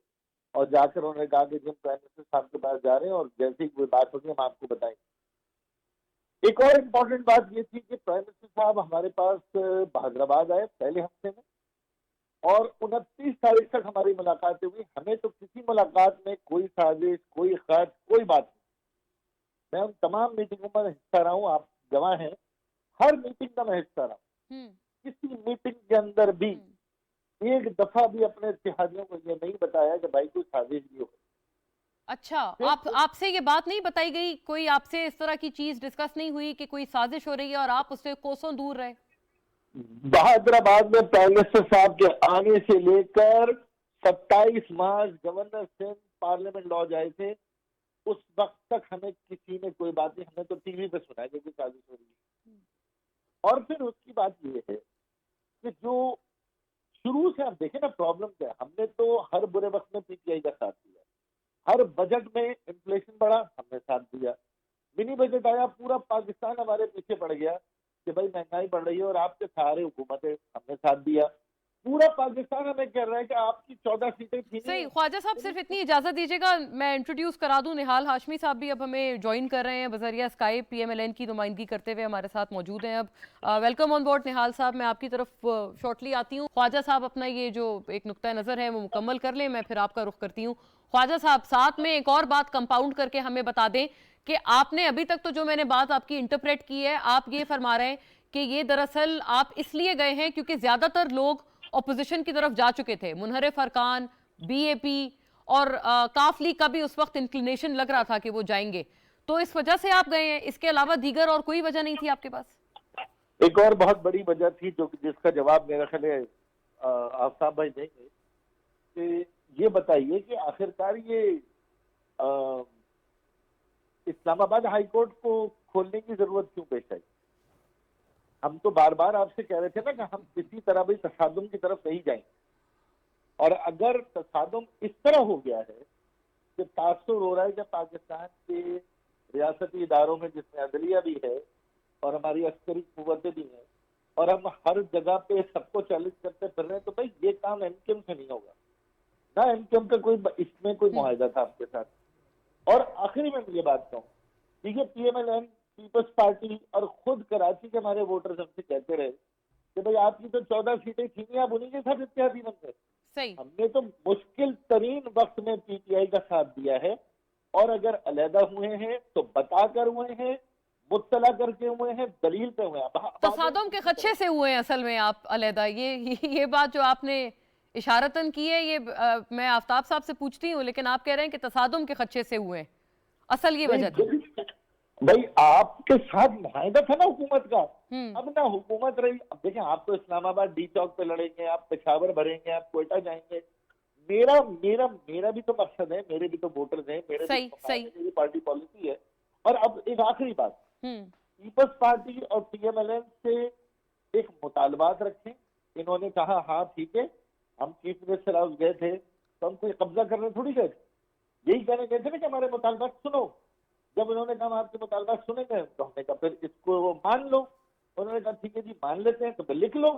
और जाकर उन्होंने कहा कि जिम प्राइम मिनिस्टर साहब के पास जा रहे हैं और जैसे ही कोई बात होगी हम आपको बताएंगे। एक और इम्पोर्टेंट बात ये थी कि प्राइम मिनिस्टर साहब हमारे पास हैदराबाद आए पहले हफ्ते में, और 29 तारीख तक हमारी मुलाकातें हुई। हमें तो किसी मुलाकात में कोई साजिश, कोई खर्च, कोई बात नहीं। मैं उन तमाम मीटिंगों में हिस्सा रहा हूँ, आप गवाह हैं, हर मीटिंग का मैं हिस्सा रहा हूँ। किसी मीटिंग के अंदर भी एक दफा भी अपने इत्तेहादियों को ये नहीं बताया कि भाई कोई साजिश भी हो। अच्छा, आपसे ये बात नहीं बताई गई, कोई आपसे इस तरह की चीज डिस्कस नहीं हुई कि कोई साजिश हो रही है और आप उससे कोसों दूर रहे? हैदराबाद में प्राइम मिनिस्टर साहब के आने से लेकर 27 मार्च गवर्नर सिंध पार्लियामेंट लॉज आए थे, उस वक्त तक हमें किसी ने कोई बात नहीं, हमें तो टीवी पे सुना कि कोई साजिश हो रही है। और फिर उसकी बात ये है कि जो शुरू से आप देखें ना, प्रॉब्लम क्या है, हमने तो हर बुरे वक्त में PTI का साथ दिया, हर बजट में इन्फ्लेशन बढ़ा हमने साथ दिया, मिनी बजट आया पूरा पाकिस्तान हमारे पीछे पड़ गया कि भाई महंगाई बढ़ रही है और आपके सहारे हुकूमत है, हमने साथ दिया। पूरा पाकिस्तान हमें कह रहा है कि आपकी 14 सीटें थी। सही। ख्वाजा साहब सिर्फ इतनी इजाजत दीजिएगा, मैं इंट्रोड्यूस करा दूं, निहाल हाशमी साहब भी अब हमें ज्वाइन कर रहे हैं बजरिया स्काइप, PMLN की नुमाइंदगी करते हुए हमारे साथ मौजूद हैं। अब वेलकम ऑन बोर्ड निहाल साहब, मैं आपकी तरफ शॉर्टली आती हूँ। ख्वाजा साहब अपना ये जो एक नुक्ता नजर है वो मुकम्मल कर लें, मैं फिर आपका रुख करती हूँ। ख्वाजा साहब, साथ में एक और बात कंपाउंड करके हमें बता दें कि आपने अभी तक तो जो मैंने बात आपकी इंटरप्रेट की है, आप ये फरमा रहे हैं कि ये दरअसल आप इसलिए गए हैं क्योंकि ज्यादातर लोग ऑपोजिशन की तरफ जा चुके थे, मुनहरिफ अरकान, BAP और काफ लीग का भी उस वक्त इंक्लिनेशन लग रहा था कि वो जाएंगे, तो इस वजह से आप गए हैं, इसके अलावा दीगर और कोई वजह नहीं थी आपके पास? एक और बहुत बड़ी वजह थी जो जिसका जवाब मेरा ख्याल है आफ्ताब भाई देंगे, कि ये बताइए कि आखिरकार ये अ, इस्लामाबाद हाई कोर्ट को खोलने की जरूरत क्यों पेश आई? हम तो बार बार आपसे कह रहे थे ना कि हम किसी तरह भी तसादुम की तरफ नहीं जाएंगे, और अगर तसादुम इस तरह हो गया है कि तासुर हो रहा है कि पाकिस्तान के रियासती इदारों में, जिसमें अदलिया भी है और हमारी अस्करी कुव्वतें भी हैं, और हम हर जगह पे सबको चैलेंज करते फिर रहे हैं, तो भाई ये काम एमकेएम से नहीं होगा ना। एमकेएम का कोई इसमें कोई मुआहदा था आपके साथ? और आखिरी में ये बात कहूँ, देखिए पीएमएलएन, पीपल्स पार्टी और खुद कराची के हमारे वोटर्स हमसे कहते रहे कि भाई आपकी तो 14 सीटें थी नहीं, आप उन्हीं के साथ इत्तेहादी बन गए। सही। हमने तो मुश्किल तरीन वक्त में पीटीआई का साथ दिया है, और अगर अलहदा हुए हैं तो बताकर हुए हैं, मुत्तला करके हुए हैं, दलील पे हुए हैं। तसादुम के खदशे से हुए हैं असल में आप अलहदा, ये बात जो आपने इशारतन की है, ये मैं आफ्ताब साहब से पूछती हूँ, लेकिन आप कह रहे हैं कि तसादुम के खदशे से हुए हैं, असल ये वजह थी। भाई आपके साथ मुआहदा था ना हुकूमत का, अब ना हुकूमत रही। अब देखें, आप तो इस्लामाबाद डी चौक पे लड़ेंगे, आप पेशावर भरेंगे, आप क्वेटा जाएंगे। मेरा मेरा मेरा भी तो मकसद है, मेरे भी तो वोटर्स हैं, मेरे सही, भी सही। मेरी पार्टी पॉलिसी है। और अब एक आखिरी बात, पीपल्स पार्टी और पीएमएलएन से एक मुतालबात रखें। इन्होंने कहा हाँ ठीक है, हम चीफ मिनिस्टर हाउस गए थे तो हम कोई कब्जा करने थोड़ी गए थे, यही कहने गए थे ना कि हमारे मुतालबात सुनो। जब उन्होंने कहा आपके मुतालबात सुनेंगे, तो हमने कहा फिर इसको मान लो। उन्होंने कहा ठीक है जी मान लेते हैं, तो फिर लिख लो।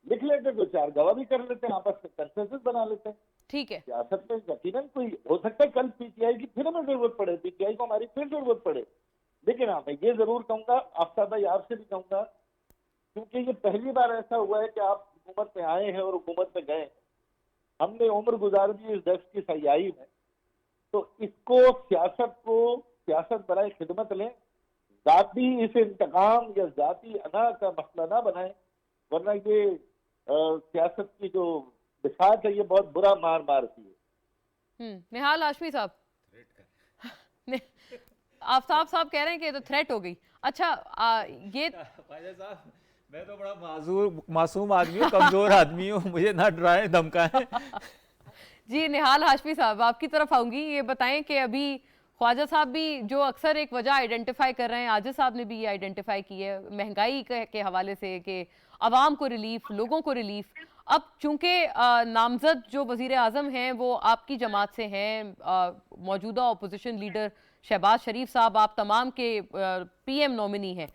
लिख लेते तो 4 गवाह भी कर लेते हैं, आपस में कंसेंसस बना लेते हैं। ठीक है। सियासत में यकीनन कोई हो सकता है कल पीटीआई की फिर हमें जरूरत पड़े, पीटीआई को हमारी फिर जरूरत पड़े। लेकिन हाँ, मैं ये जरूर कहूंगा, आफ्ताब भाई आपसे भी कहूंगा, क्योंकि ये पहली बार ऐसा हुआ है कि आप हुकूमत में आए हैं और हुकूमत में गए। हमने उम्र गुजार दी इस दस्त की सयाही में, तो इसको सियासत बनाए खिदमत लें, जाती इस इंतकाम या जाती अना का मसला ना बनाए, वरना ये सियासत की जो बिसात है ये बहुत बुरा मार मारती है। निहाल हाशमी साहब, आफ्ताब साहब कह रहे हैं कि ये तो थ्रेट हो गई। अच्छा, ये ख्वाजा साहब, मैं तो बड़ा मासूम आदमी हूँ, कमजोर आदमी हूँ, मुझे ना डराएं धमकाएं। जी निहाल हाशमी साहब, आपकी तरफ आऊंगी। ये बताएं कि अभी ख्वाजा साहब भी जो अक्सर एक वजह आइडेंटिफाई कर रहे हैं, आजिज साहब ने भी ये आइडेंटिफाई की है महंगाई के हवाले से, कि आवाम को रिलीफ, लोगों को रिलीफ। अब चूंकि नामजद जो वजीर आजम हैं वो आपकी जमात से हैं, मौजूदा अपोजिशन लीडर शहबाज शरीफ साहब आप तमाम के पीएम नॉमिनी हैं,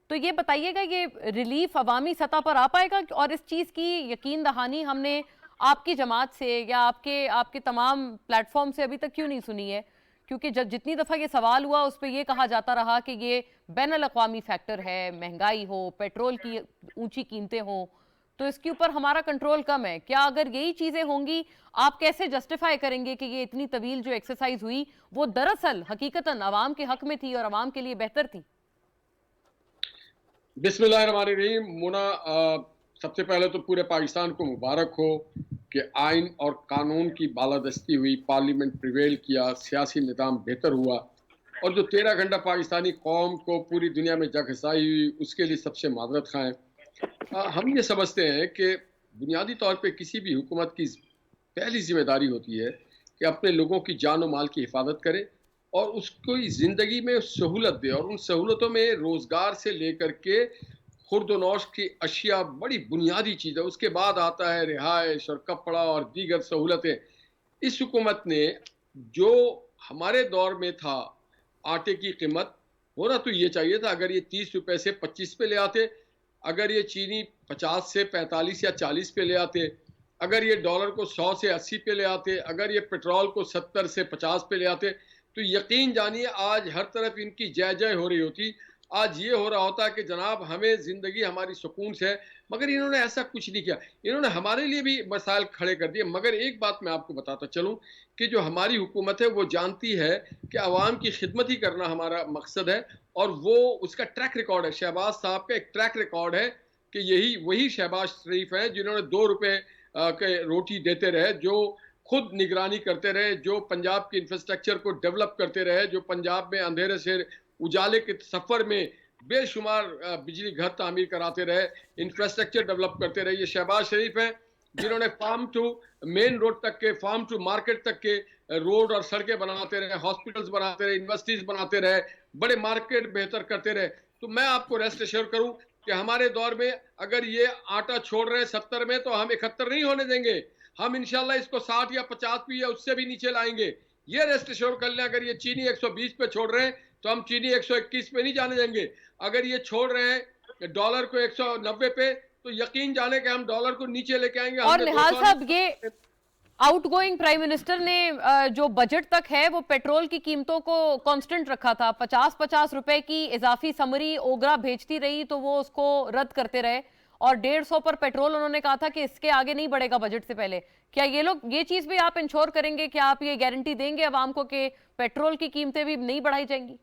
तो ये बताइएगा ये रिलीफ अवामी सतह पर आ पाएगा? और इस चीज़ की यकीन दहानी हमने आपकी जमात से या आपके तमाम प्लेटफॉर्म से अभी तक क्यों नहीं सुनी है? क्योंकि जब जितनी दफ़ा ये सवाल हुआ उस पर यह कहा जाता रहा कि ये बैनुल-अक़वामी फैक्टर है, महंगाई हो, पेट्रोल की ऊंची कीमतें हों, तो इसके ऊपर हमारा कंट्रोल कम है। क्या अगर यही चीज़ें होंगी, आप कैसे जस्टिफाई करेंगे कि ये इतनी तवील जो एक्सरसाइज हुई वो दरअसल हकीकतन आवाम के हक में थी और आवाम के लिए बेहतर थी? बिस्मिल्लाहिर्रहमानिर्रहीम। मुना, सबसे पहले तो पूरे पाकिस्तान को मुबारक हो कि आइन और कानून की बालादस्ती हुई, पार्लियामेंट प्रिवेल किया, सियासी निज़ाम बेहतर हुआ, और जो 13 घंटा पाकिस्तानी कौम को पूरी दुनिया में जगहसाई हुई, उसके लिए सबसे माजरत खाएँ। हम ये समझते हैं कि बुनियादी तौर पे किसी भी हुकूमत की पहली जिम्मेदारी होती है कि अपने लोगों की जान और माल की हिफाजत करे और उसको ज़िंदगी में सहूलत दे, और उन सहूलतों में रोज़गार से लेकर के खुर्द-व-नौश की अशिया बड़ी बुनियादी चीज़ है। उसके बाद आता है रिहाइश और कपड़ा और दीगर सहूलतें। इस हुकूमत ने जो हमारे दौर में था, आटे की कीमत होना तो ये चाहिए था, अगर ये 30 रुपए से 25 पे ले आते, अगर ये चीनी 50 से 45 या 40 पे ले आते, अगर ये डॉलर को 100 से 80 पे ले आते, अगर ये पेट्रोल को 70 से 50 पे ले आते, तो यकीन जानिए आज हर तरफ इनकी जय जय हो रही होती। आज ये हो रहा होता कि जनाब हमें ज़िंदगी हमारी सुकून से है, मगर इन्होंने ऐसा कुछ नहीं किया। इन्होंने हमारे लिए भी मसाइल खड़े कर दिए। मगर एक बात मैं आपको बताता चलूँ कि जो हमारी हुकूमत है वो जानती है कि आवाम की खिदमत ही करना हमारा मकसद है, और वो उसका ट्रैक रिकॉर्ड है। शहबाज साहब का एक ट्रैक रिकॉर्ड है कि वही शहबाज शरीफ हैं जिन्होंने 2 रुपये के रोटी देते रहे, जो खुद निगरानी करते रहे, जो पंजाब के इंफ्रास्ट्रक्चर को डेवलप करते रहे, जो पंजाब में अंधेरे से उजाले के सफ़र में बेशुमार बिजली घर तामीर कराते रहे, इंफ्रास्ट्रक्चर डेवलप करते रहे। ये शहबाज शरीफ हैं। जिन्होंने फार्म टू मेन रोड तक के, फार्म टू मार्केट तक के रोड और सड़कें बनाते रहे, हॉस्पिटल्स बनाते रहे, यूनिवर्सिटीज बनाते रहे, बड़े मार्केट बेहतर करते रहे। तो मैं आपको रेस्ट एश्योर करूं कि हमारे दौर में अगर ये आटा छोड़ रहे हैं 70 में, तो हम 71 नहीं होने देंगे। हम इंशाल्लाह इसको 60 या 50 भी या उससे भी नीचे लाएंगे। ये रेस्ट एश्योर कर लें। अगर ये चीनी 120 पे छोड़ रहे हैं तो हम चीनी 121 पे नहीं जाने देंगे। अगर ये छोड़ रहे हैं डॉलर को 190 पे, तो यकीन जाने कि हम डॉलर को नीचे लेके आएंगे। और हमने निहाल 200 साहब, ये आउटगोइंग प्राइम मिनिस्टर ने जो बजट तक है वो पेट्रोल की कीमतों को कांस्टेंट रखा था। 50-50 रुपए की इजाफी समरी ओगरा भेजती रही तो वो उसको रद्द करते रहे, और 150 पर पेट्रोल उन्होंने कहा था कि इसके आगे नहीं बढ़ेगा बजट से पहले। क्या ये चीज भी आप इंश्योर करेंगे, क्या आप ये गारंटी देंगे अवाम को कि पेट्रोल की कीमतें भी नहीं बढ़ाई जाएंगी?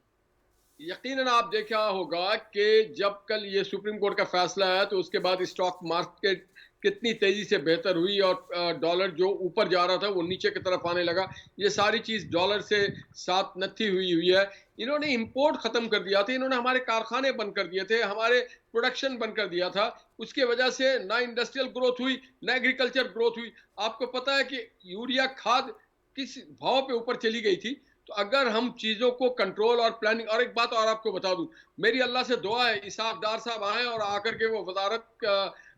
यकीनन आप देखा होगा कि जब कल ये सुप्रीम कोर्ट का फैसला आया तो उसके बाद स्टॉक मार्केट कितनी तेजी से बेहतर हुई और डॉलर जो ऊपर जा रहा था वो नीचे की तरफ आने लगा। ये सारी चीज डॉलर से साथ नथी हुई है। इन्होंने इंपोर्ट खत्म कर दिया था, इन्होंने हमारे कारखाने बंद कर दिए थे, हमारे प्रोडक्शन बंद कर दिया था। उसके वजह से ना इंडस्ट्रियल ग्रोथ हुई, ना एग्रीकल्चर ग्रोथ हुई। आपको पता है कि यूरिया खाद किस भाव पे ऊपर चली गई थी। तो अगर हम चीजों को कंट्रोल और प्लानिंग, और एक बात और आपको बता दूं, मेरी अल्लाह से दुआ है इसहाक डार साहब आए और आकर के वो वजारत का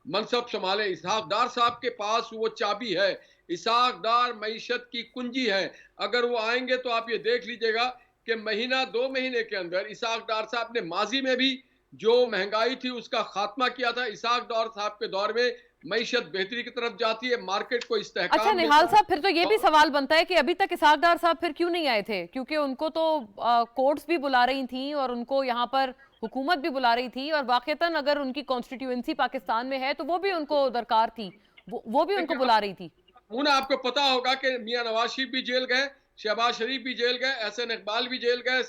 मनसब संभाले। इसहाक डार साहब के पास वो चाबी है, इसहाक डार मईशत की कुंजी है। अगर वो आएंगे तो आप ये देख लीजिएगा कि महीना 2 महीने के अंदर इसहाक डार साहब ने माजी में भी जो महंगाई थी उसका खात्मा किया था। इसहाक डार साहब के दौर में मईशत बेहतरी की तरफ जाती है, मार्केट को इस्तेहकाम। अच्छा निहाल साहब, फिर तो ये भी सवाल बनता है कि अभी तक इसहाक डार साहब फिर क्यों नहीं आए थे? क्योंकि उनको तो कोर्ट्स भी बुला रही थी और उनको यहाँ पर हुकूमत भी बुला रही थी, और वाकईतन अगर उनकी कॉन्स्टिट्यूएंसी पाकिस्तान में है तो वो भी उनको दरकार थी, वो भी उनको बुला रही थी। उन्हें आपको पता होगा कि मियां नवाज शरीफ भी जेल गए, शहबाज शरीफ भी जेल गए, एहसन इकबाल भी जेल गए,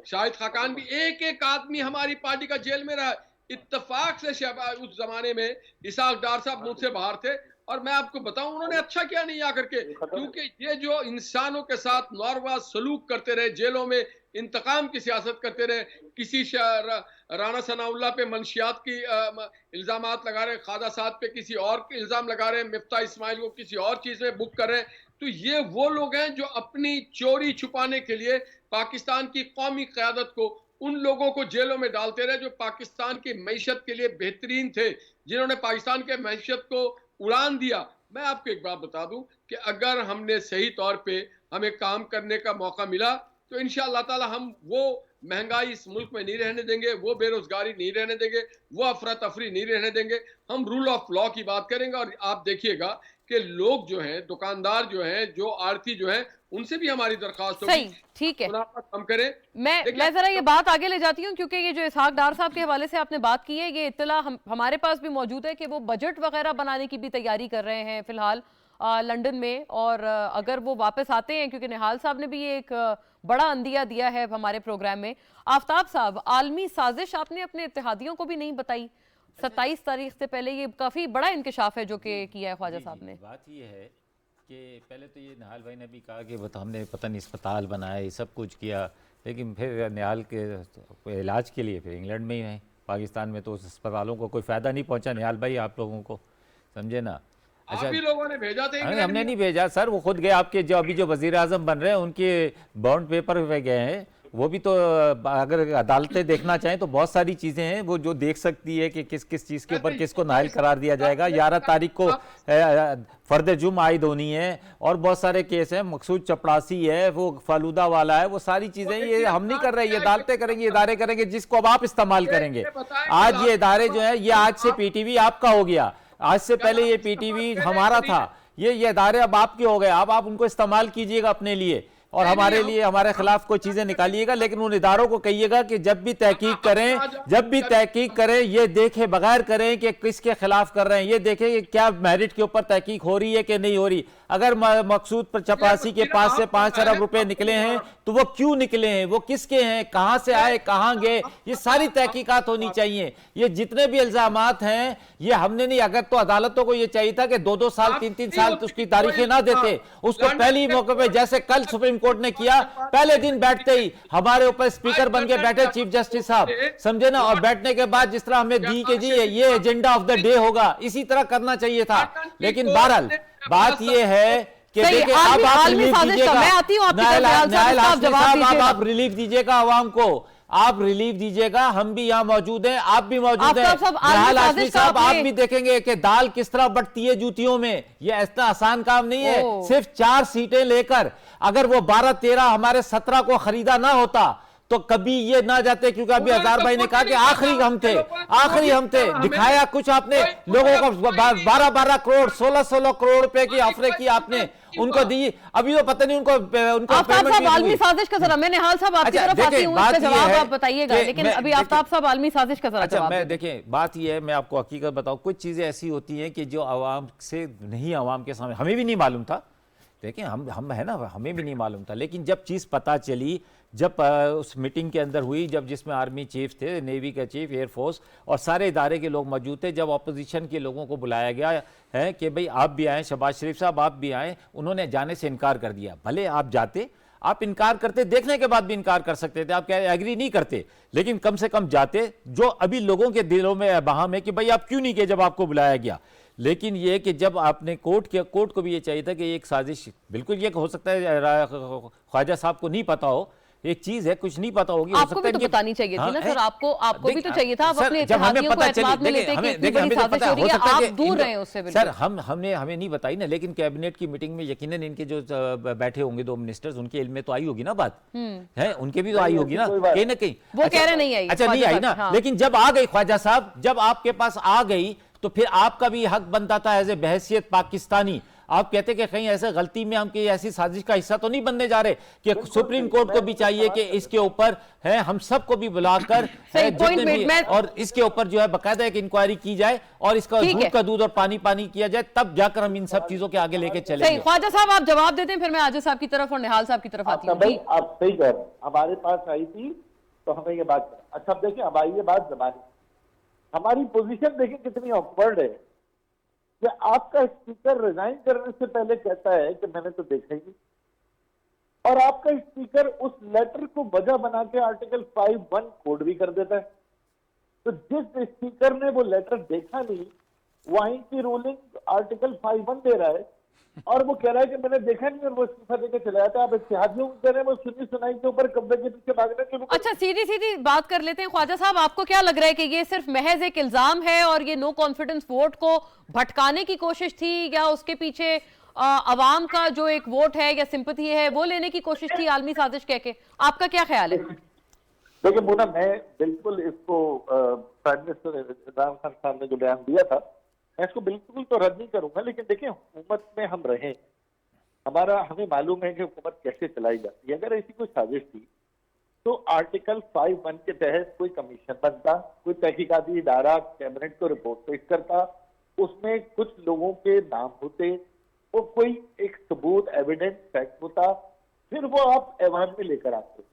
शाहिद खाकान भी, एक एक आदमी हमारी पार्टी का जेल में रहा। इत्तेफाक से शहबाज उस जमाने में इसहाक डार साहब मुझसे बाहर थे, और मैं आपको बताऊं उन्होंने अच्छा किया नहीं आकर के, क्योंकि ये जो इंसानों के साथ नारवा सलूक करते रहे, जेलों में इंतकाम की सियासत करते रहे, किसी राना सनाउल्लाह पे मंशियात की इल्जामात लगा रहे, ख्वाजा साद पे किसी और के इल्जाम लगा रहे, मिफ्ता इस्माइल को किसी और चीज में बुक कर रहे हैं। तो ये वो लोग हैं जो अपनी चोरी छुपाने के लिए पाकिस्तान की कौमी क़यादत को, उन लोगों को जेलों में डालते रहे जो पाकिस्तान की मईशत के लिए बेहतरीन थे, जिन्होंने पाकिस्तान के मईशत को उड़ान दिया। मैं आपको एक बात बता दूं कि अगर हमने सही तौर पे हमें काम करने का मौका मिला तो इंशाअल्लाह ताला हम वो महंगाई इस मुल्क में नहीं रहने देंगे, वो बेरोजगारी नहीं रहने देंगे, वो अफरा तफरी नहीं रहने देंगे। हम रूल ऑफ लॉ की बात करेंगे, और आप देखिएगा कि लोग जो हैं, दुकानदार जो हैं, जो आड़ती जो हैं, उनसे भी हमारी दरखास्त होगी। सही, ठीक है, कम करें। मैं जरा ये बात आगे ले जाती हूँ, क्योंकि ये जो इसहाक डार साहब के हवाले से आपने बात की है, ये इत्तला हमारे पास भी मौजूद है कि वो बजट वगैरह बनाने की भी तैयारी कर रहे हैं फिलहाल लंदन में, और अगर वो वापस आते हैं, क्योंकि निहाल साहब ने भी ये एक बड़ा अंदिया दिया है हमारे प्रोग्राम में। आफ्ताब साहब, आलमी साजिश आपने अपने इत्तेहादियों को भी नहीं बताई 27 तारीख से पहले, ये काफी बड़ा इंकशाफ है जो कि किया है ख्वाजा साहब ने। बात ये है कि पहले तो ये निहाल भाई ने भी कहा कि हमने पता नहीं अस्पताल बनाए, सब कुछ किया, लेकिन फिर निहाल के इलाज के लिए फिर इंग्लैंड में ही है, पाकिस्तान में तो उस अस्पतालों को कोई फ़ायदा नहीं पहुंचा निहाल भाई आप लोगों को, समझे ना। अच्छा, आप ही लोगों ने भेजा था? हमने नहीं भेजा सर, वो खुद गए। आपके जो अभी जो वजीर आजम बन रहे हैं उनके बॉन्ड पेपर पे गए हैं, वो भी तो अगर अदालतें देखना चाहें तो बहुत सारी चीज़ें हैं वो जो देख सकती है कि किस किस चीज़ के ऊपर किसको नाइल करार दिया जाएगा। 11 तारीख को फर्द जुर्म आयद होनी है, और बहुत सारे केस हैं, मकसूद चपड़ासी है, वो फालूदा वाला है, वो सारी चीज़ें ये हम नहीं कर रहे, ये अदालतें करेंगे, इदारे करेंगे, जिसको अब आप इस्तेमाल करेंगे। आज ये इदारे जो है, ये आज से PTV आपका हो गया, आज से पहले ये PTV हमारा था, ये इदारे अब आपके हो गए। अब आप उनको इस्तेमाल कीजिएगा अपने लिए, और हमारे लिए, हमारे खिलाफ कोई चीजें निकालिएगा, लेकिन उन इदारों को कहिएगा कि जब भी तहकीक करें, ये देखें, बगैर करें कि किसके खिलाफ कर रहे हैं, ये देखें कि क्या मेरिट के ऊपर तहकीक हो रही है कि नहीं हो रही। अगर मकसूद पर चपरासी के पास से 5 अरब रुपए निकले हैं तो वो क्यों निकले हैं, वो किसके हैं, कहां से आए, कहां गए, ये सारी तहकीकात होनी चाहिए। ये जितने भी इल्जामात हैं ये हमने नहीं, अगर तो अदालतों को ये चाहिए था कि 2-2 साल 3-3 साल तो उसकी तारीखें ना देते, उसको पहली मौके पे, जैसे कल सुप्रीम कोर्ट ने किया, पहले दिन बैठते ही हमारे ऊपर स्पीकर बन के बैठे चीफ जस्टिस साहब, समझे ना, और बैठने के बाद जिस तरह हमें दी कि जी ये एजेंडा ऑफ द डे होगा, इसी तरह करना चाहिए था। लेकिन बहरहाल बात ये है कि देखिए अब आप रिलीफ दीजिएगा, आप रिलीफ दीजिएगा आवाम को, आप रिलीफ दीजिएगा, हम भी यहाँ मौजूद हैं, आप भी मौजूद हैं। निहाल हाशमी साहब, आप भी देखेंगे कि दाल किस तरह बंटती है जूतियों में, ये ऐसा आसान काम नहीं है। सिर्फ 4 सीटें लेकर अगर वो 12-13 हमारे 17 को खरीदा ना होता तो कभी ये ना जाते, क्योंकि अभी अजहर भाई ने कहा कि आखिरी हम थे, दिखाया कुछ आपने लोगों को 12-12 करोड़ 16-16 करोड़ रुपए की ऑफर की आपने उनको दी, अभी तो पता नहीं उनको आफ्ताब साहब आलमी साजिश का जरा, मैं निहाल साहब आपकी तरफ आती हूं, इसका जवाब आप बताइएगा, लेकिन अभी आफ्ताब साहब आलमी साजिश का जरा जवाब। मैं देखिए बात ये है, मैं आपको हकीकत बताऊं, कुछ चीजें ऐसी होती हैं कि जो आवाम से नहीं, आवाम के सामने हमें भी नहीं मालूम था, देखिए हम है ना, हमें भी नहीं मालूम था, लेकिन जब चीज़ पता चली, जब उस मीटिंग के अंदर हुई, जब जिसमें आर्मी चीफ थे, नेवी का चीफ, एयरफोर्स और सारे इदारे के लोग मौजूद थे, जब अपोजिशन के लोगों को बुलाया गया है कि भाई आप भी आएँ, शहबाज शरीफ साहब आप भी आएँ, उन्होंने जाने से इनकार कर दिया। भले आप जाते, आप इनकार करते, देखने के बाद भी इनकार कर सकते थे, आप क्या एग्री नहीं करते, लेकिन कम से कम जाते, जो अभी लोगों के दिलों में बहाम है कि भाई आप क्यों नहीं किए जब आपको बुलाया गया। लेकिन ये कि जब आपने कोर्ट को भी ये चाहिए था कि एक साजिश, बिल्कुल ये हो सकता है ख्वाजा साहब को नहीं पता हो, एक चीज है कुछ नहीं पता होगी, आपको भी तो बतानी चाहिए थी ना सर, आपको भी तो चाहिए था, आप अपने इत्तेहादियों को एतमाद में लेते कि इतनी बड़ी साजिश हो रही है, आप दूर रहे उससे बिल्कुल। सर हमें नहीं बताई ना, लेकिन कैबिनेट की मीटिंग में यकीनन इनके जो बैठे होंगे 2 मिनिस्टर्स, उनके इल्म में तो आई होगी ना बात, है उनके भी तो आई होगी ना कहीं ना कहीं। वो कह रहे नहीं आई, अच्छा नहीं आई ना, लेकिन जब आ गई ख्वाजा साहब, जब आपके पास आ गई तो फिर आपका भी हक बनता था एज ए बहैसियत पाकिस्तानी, आप कहते कि कहीं ऐसे गलती में हम कि ऐसी साजिश का हिस्सा तो नहीं बनने जा रहे, कि सुप्रीम कोर्ट को भी चाहिए कि इसके ऊपर है हम सबको भी बुलाकर और इसके ऊपर जो है बाकायदा एक इंक्वायरी की जाए और इसका दूध का दूध और पानी पानी किया जाए, तब जाकर हम इन सब चीजों के आगे लेके चलेंगे। ख्वाजा साहब आप जवाब देते हैं, फिर मैं आजिज साहब की तरफ और निहाल साहब की तरफ आती हूँ। आप सही कह रहे हैं, हमारे पास आई थी तो हमें ये बात, अच्छा देखिए अब आई ये बात जबानी, हमारी पोजीशन देखिए कितनी ऑकवर्ड है कि आपका स्पीकर रिजाइन करने से पहले कहता है कि मैंने तो देखा ही नहीं, और आपका स्पीकर उस लेटर को वजह बना के आर्टिकल 5(1) कोड भी कर देता है। तो जिस स्पीकर ने वो लेटर देखा नहीं, वहीं की रूलिंग आर्टिकल 5(1) दे रहा है और वो कह रहा है कि मैंने देखा नहीं, और वो इस्तीफा देकर चला जाता है। आप इत्तेहादियों को कह रहे हैं वो सुनी सुनाई के ऊपर कब्जे के पीछे भागने के। अच्छा सीधी सीधी बात कर लेते हैं ख्वाजा साहब, आपको क्या लग रहा है कि ये सिर्फ महज एक इल्जाम है और ये नो कॉन्फिडेंस वोट को भटकाने की कोशिश थी, या उसके पीछे अवाम का जो एक वोट है या सिंपैथी है वो लेने की कोशिश थी आलमी साजिश कह के? आपका क्या ख्याल है? देखिए मोना, मैं बिल्कुल इसको प्राइम मिनिस्टर इमरान खान साहब ने जो बयान दिया था, मैं इसको बिल्कुल तो रद्द नहीं करूंगा, लेकिन देखिए हुकूमत में हम रहे, हमें मालूम है कि हुकूमत कैसे चलाई जाती है। अगर ऐसी कोई साजिश थी तो आर्टिकल 5(1) के तहत कोई कमीशन बनता, कोई तहकीकाती इदारा कैबिनेट को रिपोर्ट पेश करता, उसमें कुछ लोगों के नाम होते, वो कोई एक सबूत एविडेंस फैक्ट होता, फिर वो आप ऐवान में लेकर आते।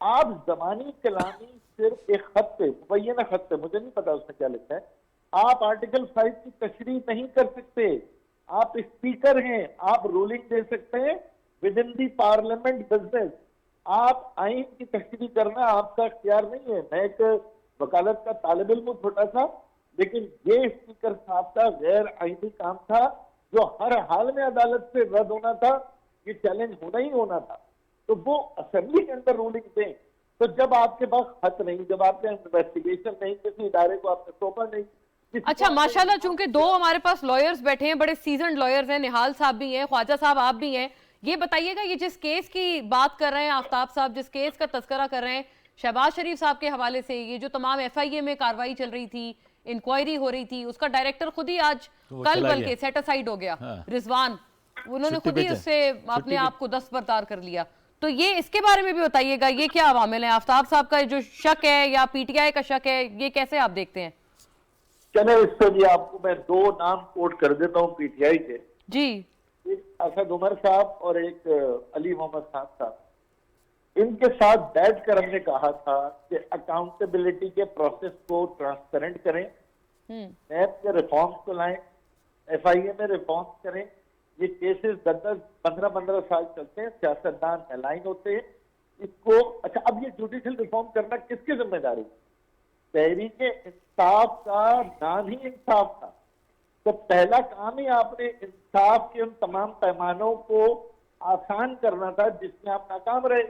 आप जमानी कलामी सिर्फ एक खत पे, मुबैना खत पे, मुझे नहीं पता उसमें क्या लिखा है, आप आर्टिकल 5 की तशरीह नहीं कर सकते। आप स्पीकर हैं, आप रूलिंग दे सकते हैं with in the parliament business. आप आइन की तशरीह करना आपका इख्तियार नहीं है। मैं एक वकालत का तालिब इल्म हूं छोटा सा, लेकिन ये स्पीकर साहब का गैर आइनी काम था जो हर हाल में अदालत से रद्द होना था, ये चैलेंज होना ही होना था। तो वो असेंबली के अंदर रूलिंग दें। तो जब आपके पास खत नहीं, जब आपके इन्वेस्टिगेशन नहीं, किसी इदारे को आपने सौंपा नहीं। अच्छा माशाल्लाह, चूंकि 2 हमारे पास लॉयर्स बैठे हैं, बड़े सीजन्ड लॉयर्स हैं, निहाल साहब भी हैं, ख्वाजा साहब आप भी हैं, ये बताइएगा ये जिस केस की बात कर रहे हैं आफ्ताब साहब, जिस केस का तस्करा कर रहे हैं शहबाज शरीफ साहब के हवाले से, ये जो तमाम FIA में कार्रवाई चल रही थी, इंक्वायरी हो रही थी, उसका डायरेक्टर खुद ही आज कल बल्कि सेट असाइड हो गया, रिजवान, उन्होंने खुद ही उससे अपने आप को दस्तबरदार कर लिया। तो ये इसके बारे में भी बताइएगा, ये क्या अवामिल है? आफ्ताब साहब का जो शक है या PTI का शक है, ये कैसे आप देखते हैं? चले इससे भी आपको मैं 2 नाम कोट कर देता हूँ PTI के जी। एक असद उमर साहब और एक अली मोहम्मद खान साहब। इनके साथ बैठकर हमने कहा था कि अकाउंटेबिलिटी के प्रोसेस को ट्रांसपेरेंट करें, नैब के रिफॉर्म्स को लाएं, FIA में रिफॉर्म्स करें, ये केसेस 10-10, 15-15 साल चलते हैं, सियासतदान अलाइन होते हैं इसको। अच्छा, अब ये जुडिशियल रिफॉर्म करना किसकी जिम्मेदारी? तहरीक इंसाफ का नाम ही इंसाफ था, तो पहला काम ही आपने इंसाफ के उन तमाम पैमानों को आसान करना था जिसमें आप नाकाम रहे।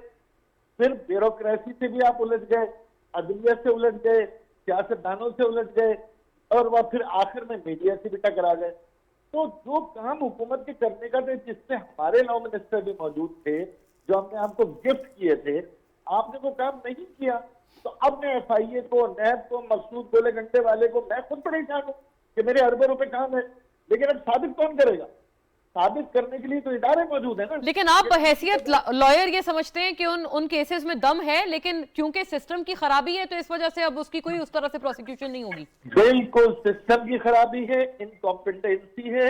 फिर ब्यूरोक्रेसी से भी आप उलझ गए, अदलिया से उलझ गए, सियासतदानों से उलझ गए, और वह फिर आखिर में मीडिया से भी टकरा गए। तो जो काम हुकूमत के करने का थे, जिसमें हमारे लॉ मिनिस्टर भी मौजूद थे, जो हमने आपको गिफ्ट किए थे, आपने वो काम नहीं किया। तो अब मैं FIA को, नैब को, मकसूद गोले घंटे वाले को मैं खुद परेशान हूं कि मेरे अरबों रुपए काम है, लेकिन अब साबित कौन करेगा? साबित करने के लिए तो इदारे मौजूद है ना। लेकिन आप हैसियत लॉयर ये समझते हैं कि उन केसेस में दम है, लेकिन क्योंकि सिस्टम की खराबी है तो इस वजह से अब उसकी कोई उस तरह से प्रोसिक्यूशन नहीं होगी? बिल्कुल, सिस्टम की खराबी है, इनकॉम्पिटेंसी है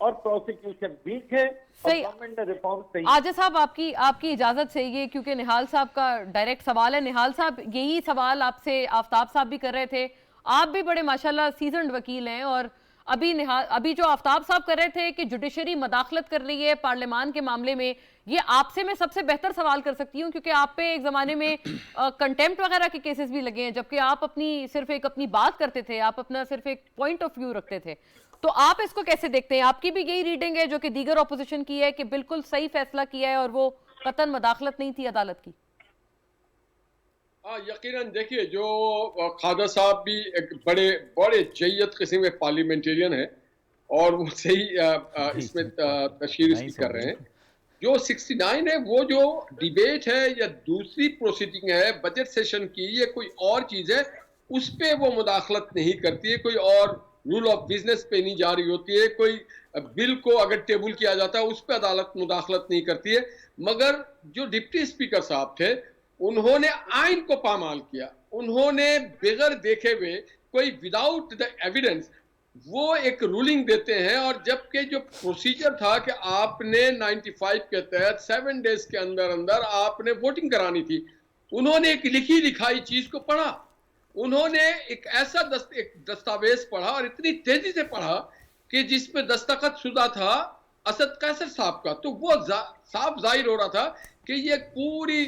और प्रोसिक्यूशन वीक है, और सही। गवर्नमेंट ने रिफॉर्म सही। आजिज साहब, आपकी इजाजत से, ये क्योंकि निहाल साहब का डायरेक्ट सवाल है, निहाल साहब यही सवाल आपसे आफ्ताब साहब भी कर रहे थे। आप भी बड़े माशाल्लाह सीजन्ड वकील हैं, और अभी जो आफ्ताब साहब कर रहे थे कि जुडिशरी मदाखलत कर रही है पार्लियामान के मामले में, ये आपसे मैं सबसे बेहतर सवाल कर सकती हूँ, क्योंकि आप पे एक जमाने में कंटेम्प्ट वगैरह के केसेस भी लगे हैं, जबकि आप सिर्फ अपनी बात करते थे, आप अपना सिर्फ एक पॉइंट ऑफ व्यू रखते थे। तो आप इसको कैसे देखते हैं? आपकी भी यही रीडिंग है जो कि दीगर ऑपोजिशन की है कि बिल्कुल सही फैसला किया है और वो कतन मदाखलत नहीं थी अदालत की? यकीनन देखिए, जो खादर साहब भी एक बड़े बड़े जय्यत किस्म के पार्लियामेंटेरियन है, और वो सही इसमें तशरीह इसकी कर रहे हैं। जो 69 है, वो जो डिबेट है या दूसरी प्रोसीडिंग है बजट सेशन की, ये कोई और चीज है, उस पे वो मुदाखलत नहीं करती है, कोई और रूल ऑफ बिजनेस पे नहीं जा रही होती है, कोई बिल को अगर टेबल किया जाता है उस पे अदालत मुदाखलत नहीं करती है। मगर जो डिप्टी स्पीकर साहब थे, उन्होंने आइन को पामाल किया, उन्होंने बगैर देखे हुए, कोई विदाउट द एविडेंस वो एक रूलिंग देते हैं। और जबकि जो प्रोसीजर था कि आपने 95 के तहत 7 डेज के अंदर अंदर आपने वोटिंग करानी थी, उन्होंने एक लिखी लिखाई चीज को पढ़ा, उन्होंने एक ऐसा एक दस्तावेज पढ़ा और इतनी तेजी से पढ़ा कि जिसमें दस्तखत शुदा था असद कैसर साहब का। तो वो साफ जाहिर हो रहा था कि ये पूरी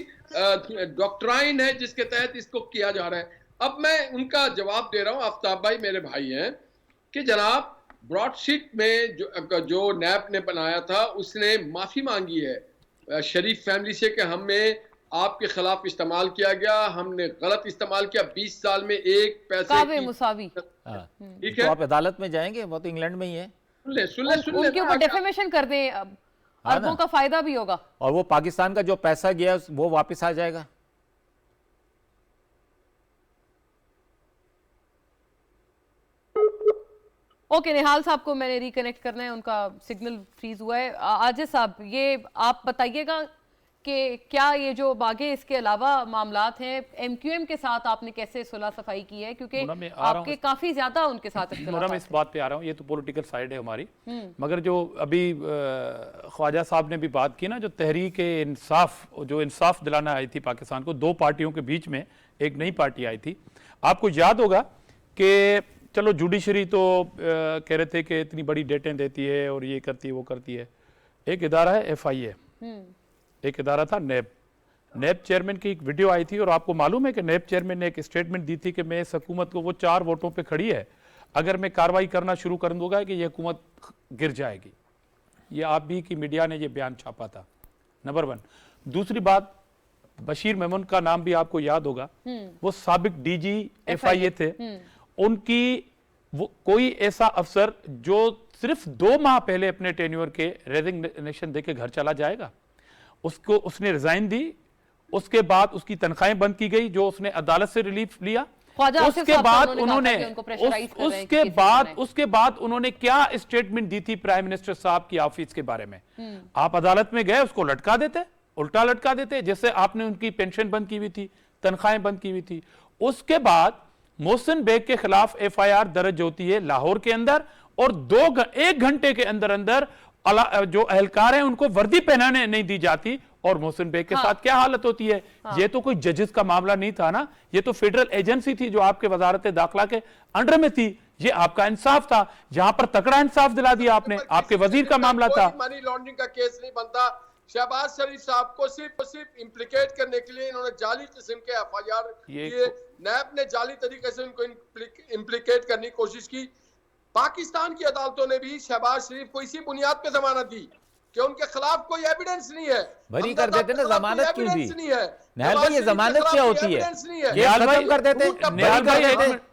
डॉक्ट्राइन है जिसके तहत इसको किया जा रहा है। अब मैं उनका जवाब दे रहा हूं, आफ्ताब भाई मेरे भाई हैं, कि जनाब ब्रॉडशीट में जो नैब ने बनाया था, उसने माफी मांगी है शरीफ फैमिली से कि हमें आपके खिलाफ इस्तेमाल किया गया, हमने गलत इस्तेमाल किया, 20 साल में एक पैसे की मुसावी। ठीक तो है, आप अदालत में जाएंगे, वो तो इंग्लैंड में ही है। सुन ले उनके ऊपर डेफेमेशन कर दें, अरबों का फायदा भी होगा, और वो पाकिस्तान का जो पैसा गया वो वापस आ जाएगा। ओके, निहाल साहब को मैंने रिकनेक्ट करना है, उनका सिग्नल फ्रीज हुआ है। आजिज साहब, ये आप बताइएगा कि क्या ये जो बागे इसके अलावा मामलात हैं, MQM के साथ आपने कैसे सुलह सफाई की है, क्योंकि आपके काफी ज्यादा उनके साथ मैं इस बात पे आ रहा हूँ, ये तो पॉलिटिकल साइड है हमारी, मगर जो अभी ख्वाजा साहब ने भी बात की ना, जो तहरीक इंसाफ, जो इंसाफ दिलाना आई थी पाकिस्तान को, 2 पार्टियों के बीच में एक नई पार्टी आई थी। आपको याद होगा कि चलो जुडिशरी तो कह रहे थे कि इतनी बड़ी डेटें देती है और ये करती है वो करती है। एक इदारा है FIA, एक इदारा था नैब चेयरमैन की एक वीडियो आई थी, और आपको मालूम है कि नैब चेयरमैन ने एक स्टेटमेंट दी थी कि मैं इस हुकूमत को, वो 4 वोटों पे खड़ी है, अगर मैं कार्रवाई करना शुरू कर दूंगा कि ये हुकूमत गिर जाएगी। ये आप भी की मीडिया ने ये बयान छापा था, नंबर 1। दूसरी बात, बशीर मेमन का नाम भी आपको याद होगा, वो साबिक DG FIA थे। उनकी वो कोई ऐसा अफसर जो सिर्फ 2 माह पहले अपने टेन्योर के रेजिग्नेशन देके घर चला जाएगा, उसको उसने रिजाइन दी, उसके बाद उसकी तनख्वाहें बंद की गई जो उसने अदालत से रिलीफ लिया। उसके बाद उन्होंने क्या स्टेटमेंट दी थी प्राइम मिनिस्टर साहब की ऑफिस के बारे में? आप अदालत में गए, उसको लटका देते, उल्टा लटका देते, जैसे आपने उनकी पेंशन बंद की हुई थी, तनख्वाहें बंद की हुई थी। उसके बाद मोहसिन बेग के खिलाफ FIR दर्ज होती है लाहौर के अंदर, और 1 घंटे के अंदर अंदर जो अहलकार हैं उनको वर्दी पहनाने नहीं दी जाती, और मोहसिन बेग के साथ क्या हालत होती है। ये तो कोई जजेस का मामला नहीं था ना, ये तो फेडरल एजेंसी थी जो आपके वजारत दाखिला के अंडर में थी। ये आपका इंसाफ था, जहां पर तकड़ा इंसाफ दिला दिया आपने। आपके वजीर का मामला था। मनी लॉन्ड्रिंग का केस नहीं बनता। शहबाज शरीफ साहब को सिर्फ इम्प्लीकेट करने के लिए इन्होंने जाली किस्म के एफआईआर किए। नैब ने जाली तरीके से उनको इम्प्लीकेट करने की कोशिश की। पाकिस्तान की अदालतों ने भी शहबाज शरीफ को इसी बुनियाद पे जमानत दी कि उनके खिलाफ कोई एविडेंस नहीं है। बरी कर देते ना, जमानत क्यों दी? नहीं है निहाल भाई, ये जमानत क्या होती है? निहाल भाई कर देते।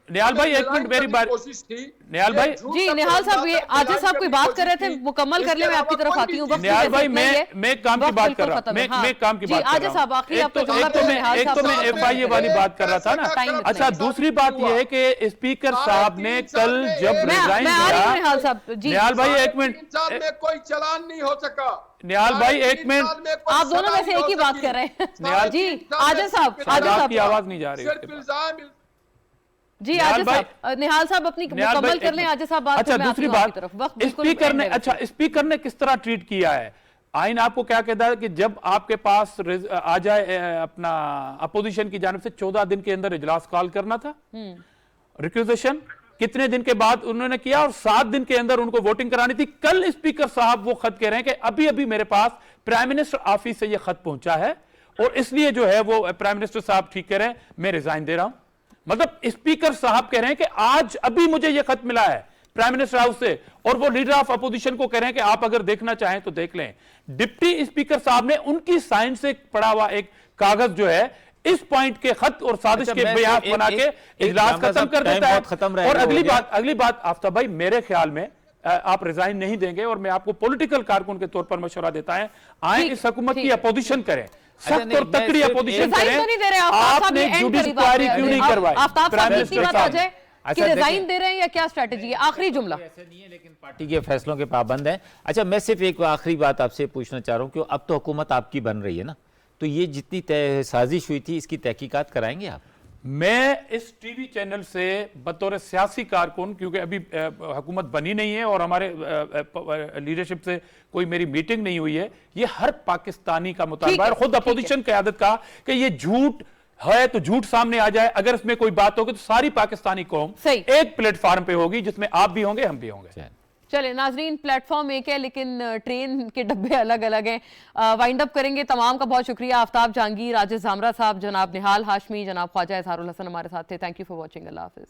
निहाल भाई एक मिनट मेरी बात। कोशिश थी निहाल भाई जी निहाल साहब, ये आजिज साहब कोई बात कर रहे थे, मुकम्मल कर ले, मैं आपकी तरफ आती हूँ। निहाल भाई मैं काम की बात कर रहा हूँ, मैं काम की बात कर रहा हूँ। एक तो मैं एफआईए वाली बात कर रहा था ना। अच्छा, दूसरी बात यह है कि स्पीकर साहब ने कल जब रिजाइन दिया, निहाल साहब जी, निहाल भाई एक मिनट, में कोई चलान नहीं हो सका। निहाल भाई एक मिनट, आप दोनों में से एक ही बात कर रहे हैं। निहाल जी आजिज साहब, आजिज आपकी साहब आवाज नहीं जा रही सिर्फ इल्जाम जी, निहाल आजिज भाई- साहब, निहाल साहब अपनी निहाल भाई, मुकम्मल कर लें। आजिज साहब बात, अच्छा फिर मैं आती दूसरी हूँ आपकी बात, तरफ। वक्त बिल्कुल स्पीकर ने, एंड में अच्छा स्पीकर ने किस तरह ट्रीट किया है? आइन आपको क्या कहता है कि जब आपके पास आ जाए अपना अपोजिशन की जानिब से 14 दिन के अंदर इजलास कॉल करना था, रिक्यूजेशन कितने दिन के बाद उन्होंने किया, और 7 दिन के अंदर उनको वोटिंग करानी थी। कल स्पीकर साहब वो खत कह रहे हैं कि अभी अभी मेरे पास प्राइम मिनिस्टर ऑफिस से ये खत पहुंचा है और इसलिए जो है वो प्राइम मिनिस्टर साहब ठीक कह रहे हैं, मैं रिजाइन दे रहा हूं। मतलब स्पीकर साहब कह रहे हैं कि आज अभी मुझे ये खत मिला है प्राइम मिनिस्टर हाउस से, और वो लीडर ऑफ अपोजिशन को कह रहे हैं कि आप अगर देखना चाहें तो देख लें। डिप्टी स्पीकर साहब ने उनकी साइन से पड़ा हुआ एक कागज जो है इस पॉइंट के खत और साजिश के बयान बना के इजलास खत्म कर देता है। और अगली बात आफ्ताब भाई, मेरे ख्याल में आप रिजाइन नहीं देंगे, और मैं आपको पॉलिटिकल कारकुन के तौर पर मशवरा देता है, आए इस हुकूमत की अपोजिशन करें, सख्त और तकड़ी अपोजिशन करें। आपने जुडिशल इंक्वायरी क्यों नहीं करवाई? प्राइम मिनिस्टर साहब कि रिजाइन दे रहे हैं या क्या स्ट्रेटजी है? आखिरी जुमला। ऐसे नहीं है, लेकिन पार्टी के फैसलों के पाबंद हैं। अच्छा, मैं सिर्फ एक आखिरी बात आपसे पूछना चाह रहा हूँ कि अब तो हुकूमत आपकी बन रही है ना, तो ये जितनी साजिश हुई थी इसकी तहकीकात कराएंगे आप? मैं इस टीवी चैनल से बतौर सियासी कारकुन, क्योंकि अभी हुकूमत बनी नहीं है और हमारे लीडरशिप से कोई मेरी मीटिंग नहीं हुई है, ये हर पाकिस्तानी का मुतालबा है। खुद अपोजिशन क़यादत का कि ये झूठ है तो झूठ सामने आ जाए, अगर इसमें कोई बात होगी तो सारी पाकिस्तानी कौम एक प्लेटफॉर्म पे होगी जिसमें आप भी होंगे, हम भी होंगे। चले नाजरीन, प्लेटफॉर्म एक है लेकिन ट्रेन के डब्बे अलग अलग हैं। वाइंड अप करेंगे। तमाम का बहुत शुक्रिया। आफ्ताब जहांगीर, राजेश जामरा साहब, जनाब निहाल हाशमी, जनाब ख्वाजा इजहारुल हसन हमारे साथ थे। Thank you for watching. Allah Hafiz.